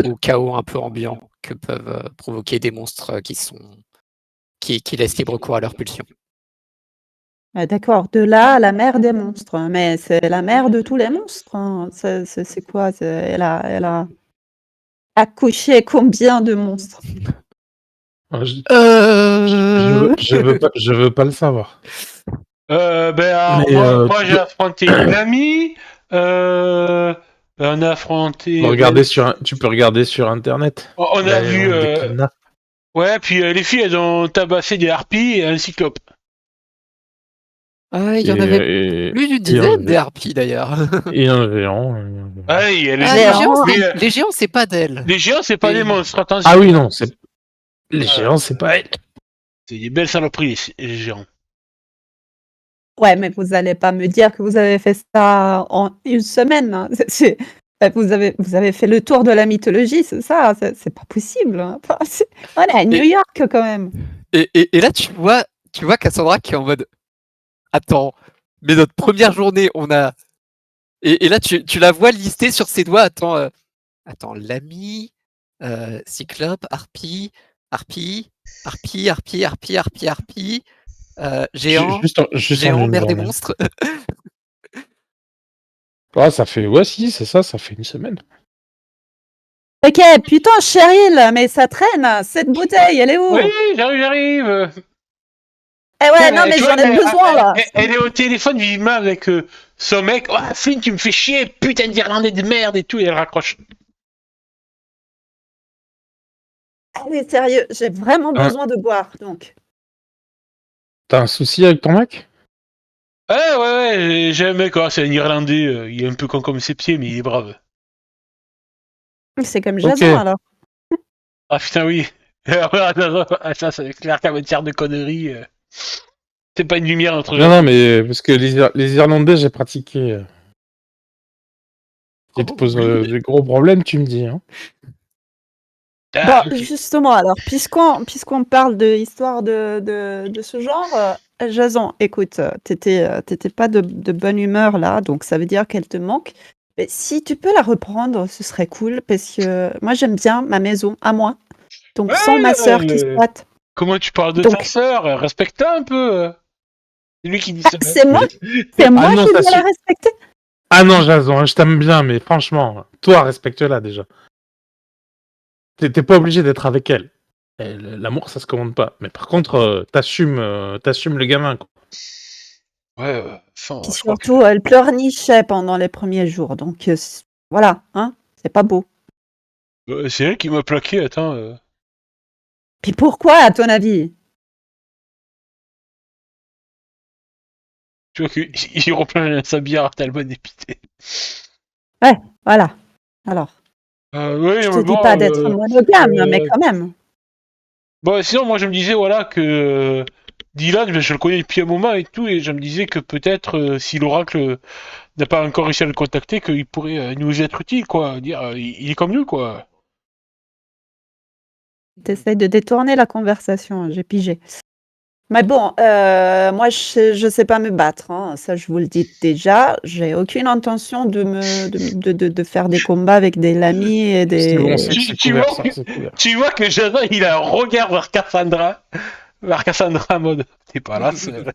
au chaos un peu ambiant que peuvent provoquer des monstres qui laissent libre cours à leurs pulsions. Ah, d'accord, de là la mère des monstres, hein, mais c'est la mère de tous les monstres, hein. C'est quoi? Elle a accouché combien de monstres? Ah, je veux pas le savoir. Alors, Mais, moi j'ai affronté une amie. On a affronté. Tu peux regarder sur internet. On a vu. Des kidnaps. Ouais, puis les filles elles ont tabassé des harpies et un cyclope. Il y en avait plus d'une dizaine des harpies d'ailleurs. Et un géant. Ah, les géants, Les géants, c'est pas d'elles. Les géants, c'est pas Et- des monstres, attention. Ah oui, non, c'est. Les géants, c'est pas elle. C'est des belles saloperies, les géants. Ouais, mais vous allez pas me dire que vous avez fait ça en une semaine, hein. Vous avez fait le tour de la mythologie, c'est ça? C'est pas possible, hein. Enfin, on est à New York quand même. Et là, tu vois Cassandra qui est en mode attends, mais notre première journée, on a. Et là, tu la vois lister sur ses doigts. Attends, l'ami, cyclope, harpie, géant, Juste en une mère des journée. monstres. Ah, ça fait. Ouais, si, c'est ça, ça fait une semaine. Ok, putain, Cheryl, mais ça traîne. Cette bouteille, elle est où? Oui, j'arrive. Eh ouais, non, mais Tu j'en vois, ai besoin là. Elle est au téléphone vivement avec son mec. Oh, Flynn, tu me fais chier, putain d'Irlandais de merde et tout, et elle raccroche. Allez, sérieux, j'ai vraiment besoin de boire, donc. T'as un souci avec ton mec? Ouais, j'ai un mec, c'est un Irlandais, il est un peu con comme ses pieds, mais il est brave. C'est comme Jason alors. Ah putain, oui. Ça, c'est clair qu'à matière de conneries, c'est pas une lumière entre Non, non, mais parce que les Irlandais, j'ai pratiqué. Ils te posent des gros problèmes, tu me dis. Hein. Ah, Bon, justement, alors, puisqu'on parle de histoire de ce genre, Jason, écoute, t'étais pas de bonne humeur là, donc ça veut dire qu'elle te manque. Mais si tu peux la reprendre, ce serait cool, parce que moi j'aime bien ma maison à moi, donc sans ma sœur qui se batte. Comment tu parles de Donc- ta sœur? Respecte-la un peu. C'est lui qui dit ça. C'est moi non, qui dois ça la respecter. Ah non, Jason, je t'aime bien, mais franchement, toi, respecte-la déjà. T'es pas obligé d'être avec elle. L'amour, ça se commande pas. Mais par contre, t'assumes le gamin. Quoi. Ouais, Puis surtout, elle pleurnichait pendant les premiers jours, donc voilà, hein, c'est pas beau. c'est elle qui m'a plaqué, attends. Puis pourquoi, à ton avis? Tu vois qu'il replonge sa bière tellement dépité. Voilà. Alors, Oui, je te mais dis bon, pas d'être monogame, mais quand même. Bon, sinon, moi, je me disais, voilà, que Dylan, je le connais depuis un moment et tout, et je me disais que peut-être, si l'oracle n'a pas encore réussi à le contacter, qu'il pourrait nous être utile, quoi. Dire, il est comme nous, quoi. T'essayes de détourner la conversation, j'ai pigé. Mais bon, moi, je sais pas me battre, hein, ça je vous le dis déjà. J'ai aucune intention de faire des combats avec des lamis et C'est bon, des... c'est couvert, ça, c'est couvert. Tu vois que Jason, il a un regard vers Cassandra. Vers Cassandra en mode, t'es pas là, seul.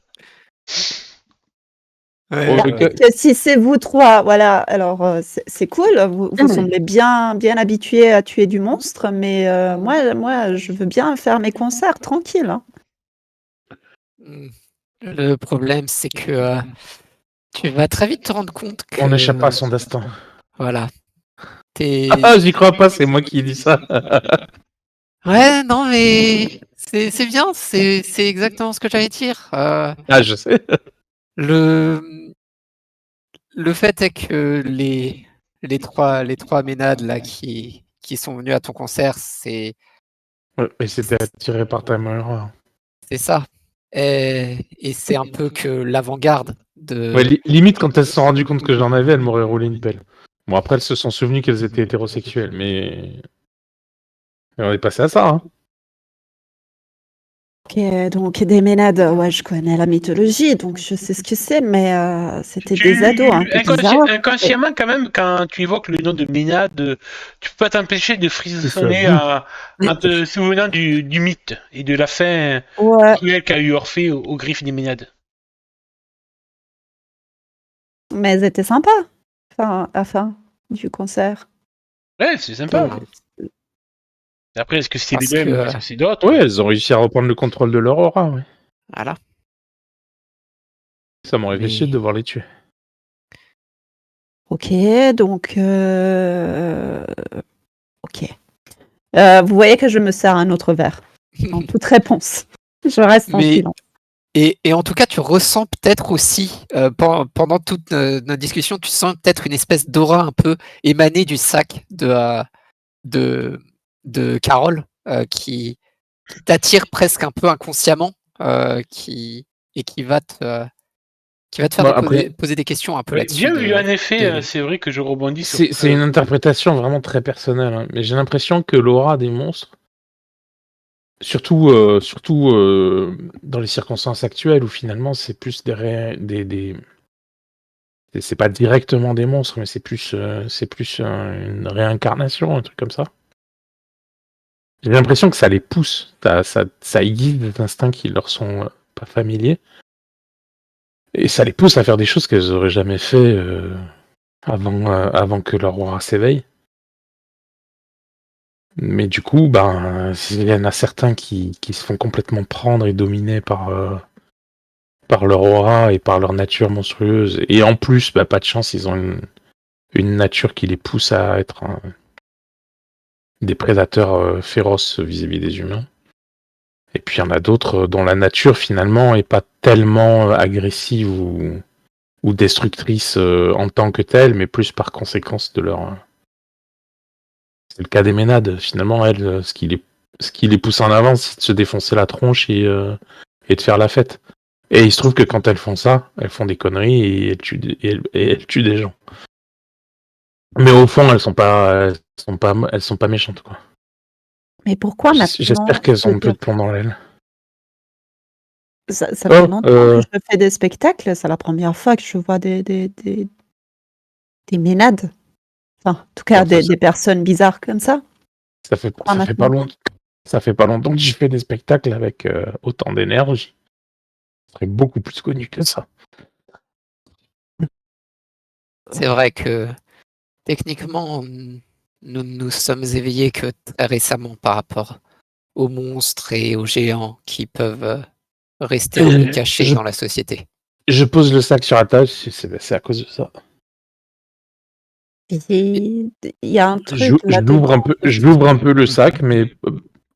Que si c'est vous trois, voilà, alors c'est cool, vous semblez bien habitués à tuer du monstre, mais moi, je veux bien faire mes concerts tranquille, hein. Le problème, c'est que tu vas très vite te rendre compte que. On n'échappe pas à son destin. Voilà. Ah, j'y crois pas, c'est moi qui ai dit ça. Ouais, non, mais c'est bien, c'est exactement ce que j'allais dire. Ah, je sais. Le fait est que les trois ménades là qui sont venus à ton concert, c'est Et c'était attiré par ta mère. ça. Et c'est un peu que l'avant-garde Ouais, limite, quand elles se sont rendues compte que j'en avais, elles m'auraient roulé une pelle. Bon, après, elles se sont souvenues qu'elles étaient hétérosexuelles, mais on est passé à ça, hein. Ok, donc des ménades, ouais, je connais la mythologie, donc je sais ce que c'est, mais c'était des ados un peu bizarres. Inconsciemment, quand même, quand tu évoques le nom de Ménade, tu peux pas t'empêcher de frissonner en te souvenant du mythe et de la fin Ouais, cruelle qu'a eu Orphée aux griffes des Ménades. mais elles étaient sympas, enfin, à la fin du concert. Ouais, c'est sympa. Euh, Après, est-ce que c'est Parce les mêmes ou que- est-ce que c'est d'autres? Ouais, elles ont réussi à reprendre le contrôle de leur aura, ouais. Voilà. Ça m'aurait fait Mais- chier de devoir les tuer. Ok, donc... Ok. Vous voyez que je me sers un autre verre, en toute réponse. Je reste en Mais- silence. Et en tout cas, tu ressens peut-être aussi, pendant toute notre discussion, tu sens peut-être une espèce d'aura un peu émanée du sac de Carole, qui t'attire presque un peu inconsciemment, qui va te faire Bon, après, poser des questions un peu Ouais, là-dessus. bien vu, en effet, de- c'est vrai que je rebondis sur. c'est une interprétation vraiment très personnelle, hein, mais j'ai l'impression que l'aura des monstres, surtout dans les circonstances actuelles où finalement c'est plus c'est pas directement des monstres, mais c'est plus une réincarnation, un truc comme ça. J'ai l'impression que ça les pousse, ça aiguise des instincts qui leur sont pas familiers, et ça les pousse à faire des choses qu'elles auraient jamais fait avant que leur aura s'éveille. Mais du coup, ben, il y en a certains qui se font complètement prendre et dominer par leur aura et par leur nature monstrueuse. Et en plus, bah, pas de chance, ils ont une nature qui les pousse à être des prédateurs féroces vis-à-vis des humains. Et puis il y en a d'autres dont la nature finalement est pas tellement agressive ou destructrice en tant que telle, mais plus par conséquence de leur... C'est le cas des Ménades. Finalement, elles, ce qui les pousse en avant, c'est de se défoncer la tronche et de faire la fête. Et il se trouve que quand elles font ça, elles font des conneries et elles tuent des gens. Mais au fond, elles sont pas méchantes, quoi. Mais pourquoi maintenant J'espère qu'elles ont un peu de c'est-à-dire, plomb dans l'aile. ça Oh, fait longtemps que je fais des spectacles, c'est la première fois que je vois des ménades. Enfin, en tout cas, Bon, des personnes bizarres comme ça. ça fait maintenant. pas longtemps. Ça fait pas longtemps que j'ai fait des spectacles avec autant d'énergie. Je serais beaucoup plus connu que ça. C'est vrai que techniquement, nous nous sommes éveillés que très récemment par rapport aux monstres et aux géants qui peuvent rester un peu cachés dans la société. Je pose le sac sur la table, c'est à cause de ça. Et il y a un truc Je l'ouvre un peu le sac, mais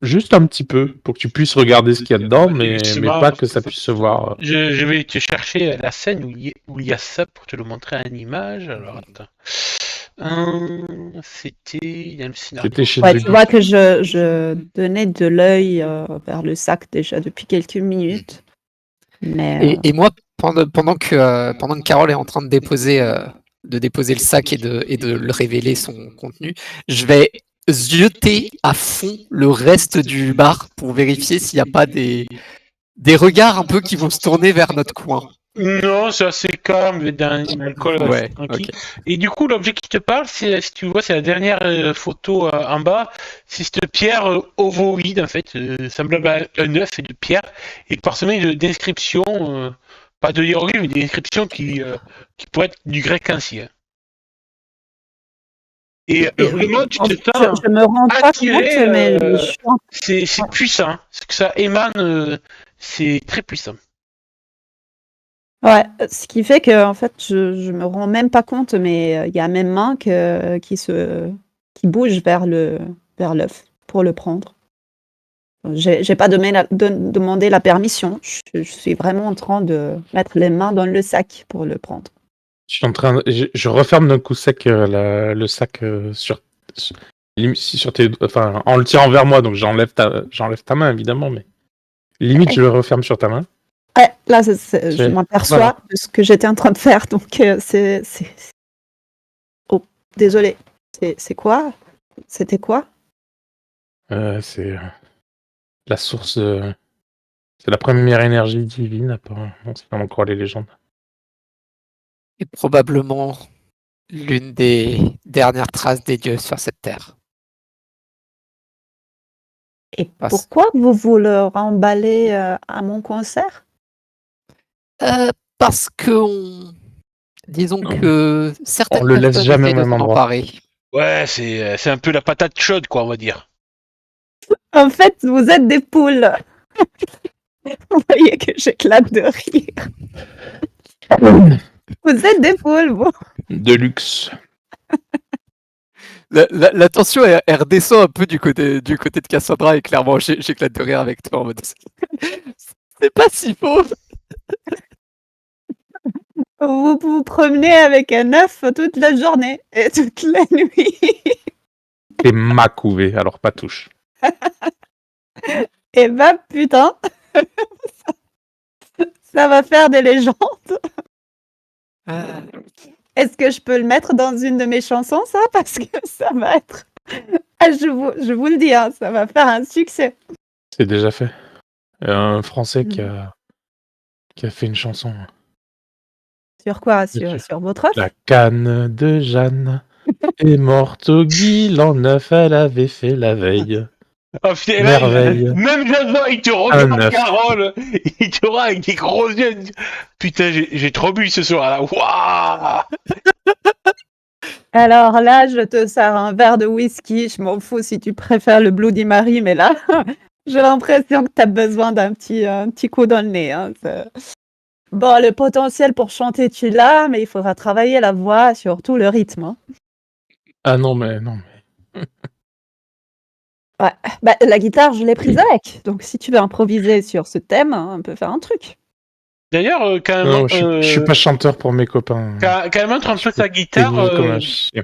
juste un petit peu, pour que tu puisses regarder ce qu'il y a dedans, mais pas que ça puisse se voir. Je vais te chercher la scène où il y a ça pour te le montrer en image. Alors attends. C'était dans le scénario. C'était chez Ouais, Debbie. tu vois que je donnais de l'œil vers le sac déjà depuis quelques minutes. Mais Et moi, pendant que Carole est en train de déposer le sac et de le révéler son contenu, je vais jeter à fond le reste du bar pour vérifier s'il n'y a pas des regards un peu qui vont se tourner vers notre coin. Non, c'est assez calme, dans l'alcool assez Ouais, tranquille. ok. Et du coup, l'objet qui te parle, c'est, si tu vois, c'est la dernière photo en bas. C'est cette pierre ovoïde, en fait, semblable à un œuf et de pierre, et parsemée d'inscriptions, pas de hiéroglyphes, mais d'inscriptions qui pourraient être du grec ancien. Et vraiment, tu te sens je me rends pas attiré, compte, mais je suis en- c'est puissant. Ce que ça émane, c'est très puissant. Ouais, ce qui fait que en fait, je me rends même pas compte, mais il y a mes mains qui bougent vers l'œuf pour le prendre. J'ai pas demandé la permission. Je suis vraiment en train de mettre les mains dans le sac pour le prendre. Je referme d'un coup sec le sac sur tes, enfin, en le tirant vers moi, donc j'enlève ta main évidemment, mais limite je le referme sur ta main. Ouais, là, je C'est- m'aperçois voilà. de ce que j'étais en train de faire, donc c'est... Oh, désolé. C'est quoi? C'était quoi? C'est la source. C'est la première énergie divine, apparemment, si on en croit les légendes. Et probablement l'une des dernières traces des dieux sur cette terre. Et Parce- pourquoi vous le remballez à mon concert? Parce que disons que certaines On le laisse personnes jamais essaient au de même s'en endroit. emparer. Ouais, c'est un peu la patate chaude, quoi, on va dire. En fait, vous êtes des poules. Vous voyez que j'éclate de rire. Vous êtes des poules, vous. De luxe. La tension elle redescend un peu du côté de Cassandra et clairement j'éclate de rire avec toi en mode c'est pas si faux. Vous vous promenez avec un œuf toute la journée et toute la nuit. C'est ma couvée, alors pas touche. Et bah putain, ça va faire des légendes. Est-ce que je peux le mettre dans une de mes chansons, ça? Parce que ça va être... Ah, je vous le dis, hein, ça va faire un succès. C'est déjà fait. Un Français qui a fait une chanson. Sur quoi? Dessus. Sur votre œuf? La canne de Jeanne est morte au guilan neuf, elle avait fait la veille. Ah, putain, là, Merveille. même Jason, il te regarde, œuf. Carole. Il te regarde avec des gros yeux. Putain, j'ai trop bu ce soir, là. Waouh! Alors là, je te sers un verre de whisky. Je m'en fous si tu préfères le Bloody Mary, mais là, j'ai l'impression que tu as besoin d'un petit coup dans le nez. Hein. Bon, le potentiel pour chanter, tu l'as, mais il faudra travailler la voix, surtout le rythme. Hein. Ah non, mais. Ouais. Bah, la guitare, je l'ai prise avec. Donc, si tu veux improviser sur ce thème, hein, on peut faire un truc. D'ailleurs, quand Non, même, je suis pas chanteur pour mes copains. quand elle montre un peu sa guitare, Pénible comme un chien.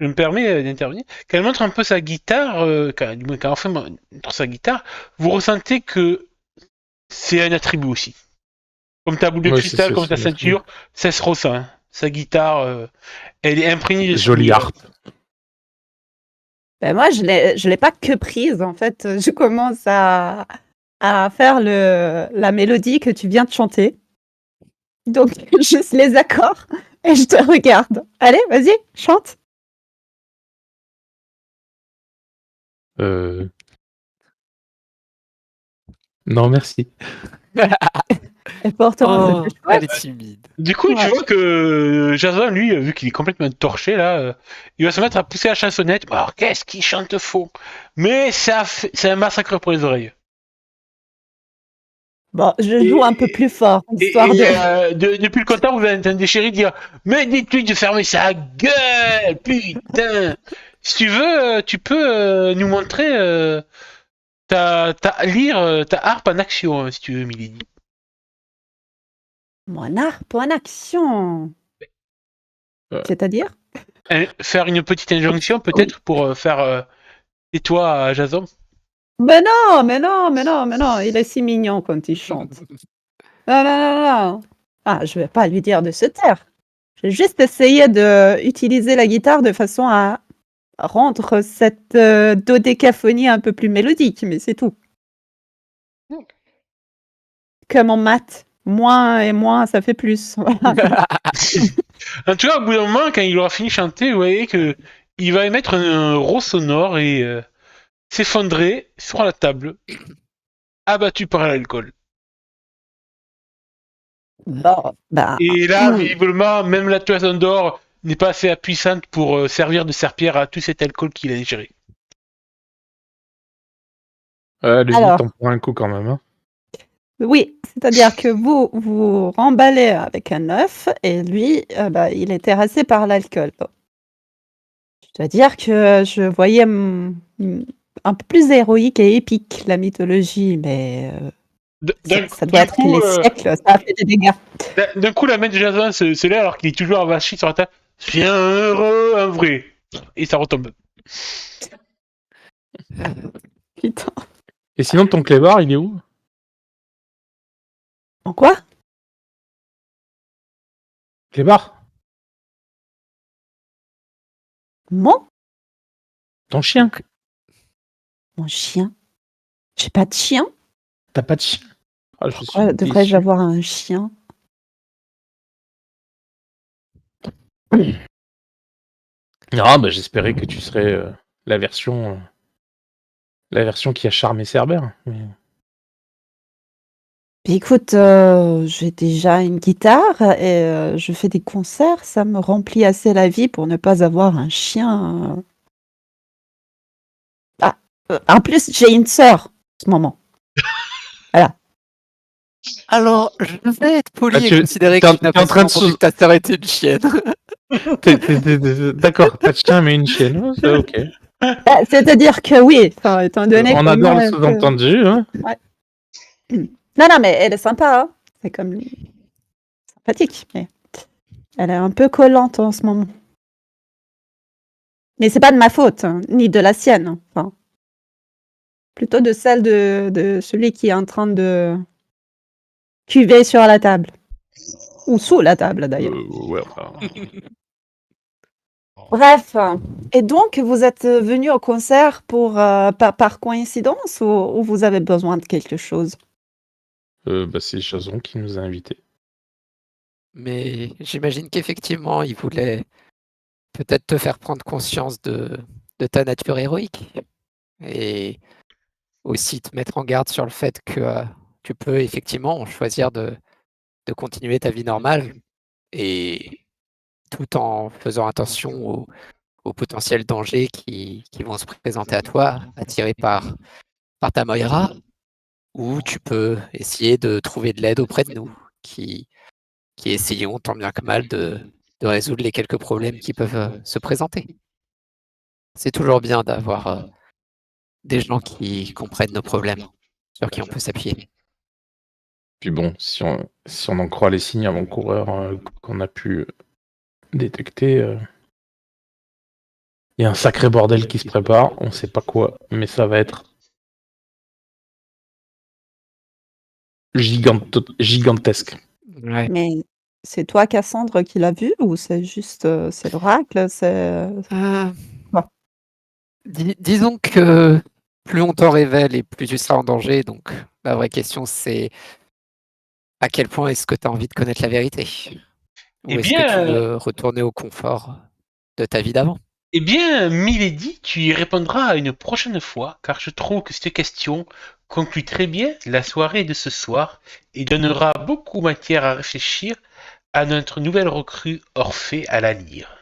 je me permets d'intervenir. Quand elle montre un peu sa guitare, quand enfin montre sa guitare, vous ressentez que c'est un attribut aussi. Comme ta boule de Ouais, cristal, c'est comme ta un ceinture, ça se ressent. Hein. Sa guitare, elle est imprégnée de Jolie souvenirs. harpe. Ben moi, je l'ai pas que prise. En fait, je commence à faire la mélodie que tu viens de chanter. Donc, juste les accords et je te regarde. Allez, vas-y, chante. Non, merci. Et pourtant, Oh, c'est plus chouette. elle est timide. Du coup, tu Ouais. vois que Jason, lui, vu qu'il est complètement torché là, il va se mettre à pousser la chansonnette. Alors, qu'est-ce qu'il chante faux? Mais c'est un massacre pour les oreilles. Bon, je joue un peu plus fort, histoire de... Depuis le compteur, vous entendez des chéris dire mais dites-lui de fermer sa gueule, putain. Si tu veux, tu peux nous montrer ta harpe en action, si tu veux, Milady. Mon harpe en action. C'est-à-dire? Faire une petite injonction, peut-être, pour faire tais-toi à Jason. Mais non, il est si mignon quand il chante. Non, non, non, non. Ah, je vais pas lui dire de se taire. J'ai juste essayé d'utiliser la guitare de façon à rendre cette dodécaphonie un peu plus mélodique, mais c'est tout. Comme en maths, moins et moins, ça fait plus. Voilà. En tout cas, au bout d'un moment, quand il aura fini de chanter, vous voyez que il va émettre un rot sonore et s'effondrer sur la table, abattu par l'alcool. Bon, bah, Et là, visiblement, même la toison d'or n'est pas assez puissante pour servir de serpillère à tout cet alcool qu'il a ingéré. Allez-y, Alors. t'en prends un coup quand même. Hein. oui, c'est-à-dire que vous remballez avec un œuf et lui, bah, il est terrassé par l'alcool. Bon. Je dois dire que je voyais un peu plus héroïque et épique la mythologie, mais ça doit être les siècles, ça a fait des dégâts. D'un coup, la main de Jason se lève alors qu'il est toujours avachi sur la table. C'est un heureux, un vrai. Et ça retombe. Putain. Et sinon, ton clébard, il est où? En quoi? Clébard, Mon ton chien. Mon chien? J'ai pas de chien? T'as pas de chien? Ah, je suis Pourquoi devrais-je déçu. avoir un chien? Ah, bah, j'espérais que tu serais la version qui a charmé Cerbère. Mais... Puis écoute, j'ai déjà une guitare et je fais des concerts, ça me remplit assez la vie pour ne pas avoir un chien. Ah, en plus, j'ai une sœur en ce moment. Alors, je vais être poli Ah, et tu- considérer t'es que en- tu n'as t'es en pas train de entendu sous- que ta sœur était une chienne. D'accord, pas de chien mais une chienne. Oh, c'est ok. Ah, c'est-à-dire que oui, enfin, étant donné On qu'on adore le a sous-entendu. Hein. Non, non, mais elle est sympa, hein. C'est comme sympathique, mais elle est un peu collante en ce moment. Mais c'est pas de ma faute, hein, ni de la sienne, hein. Enfin, plutôt de celle de celui qui est en train de cuver sur la table. Ou sous la table, d'ailleurs. Ouais, enfin, Bref, et donc vous êtes venu au concert pour par coïncidence ou vous avez besoin de quelque chose? bah, c'est Jason qui nous a invités. Mais j'imagine qu'effectivement, il voulait peut-être te faire prendre conscience de ta nature héroïque et aussi te mettre en garde sur le fait que tu peux effectivement choisir de continuer ta vie normale et tout en faisant attention aux potentiels dangers qui vont se présenter à toi, attirés par ta Moira, ou tu peux essayer de trouver de l'aide auprès de nous, qui essayons tant bien que mal de résoudre les quelques problèmes qui peuvent se présenter. C'est toujours bien d'avoir des gens qui comprennent nos problèmes, sur qui on peut s'appuyer. Puis bon, si on en croit les signes avant-coureurs qu'on a pu détecter, il y a un sacré bordel qui se prépare. On sait pas quoi, mais ça va être gigantesque. Ouais. Mais c'est toi, Cassandre, qui l'a vu ou c'est juste c'est l'oracle? Bon. Disons que plus on t'en révèle et plus tu seras en danger, donc la vraie question c'est à quel point est-ce que tu as envie de connaître la vérité? Ou Eh est-ce que tu bien, veux retourner au confort de ta vie d'avant? eh bien, Milady, tu y répondras une prochaine fois, car je trouve que cette question conclut très bien la soirée de ce soir et donnera beaucoup matière à réfléchir à notre nouvelle recrue Orphée à la lyre.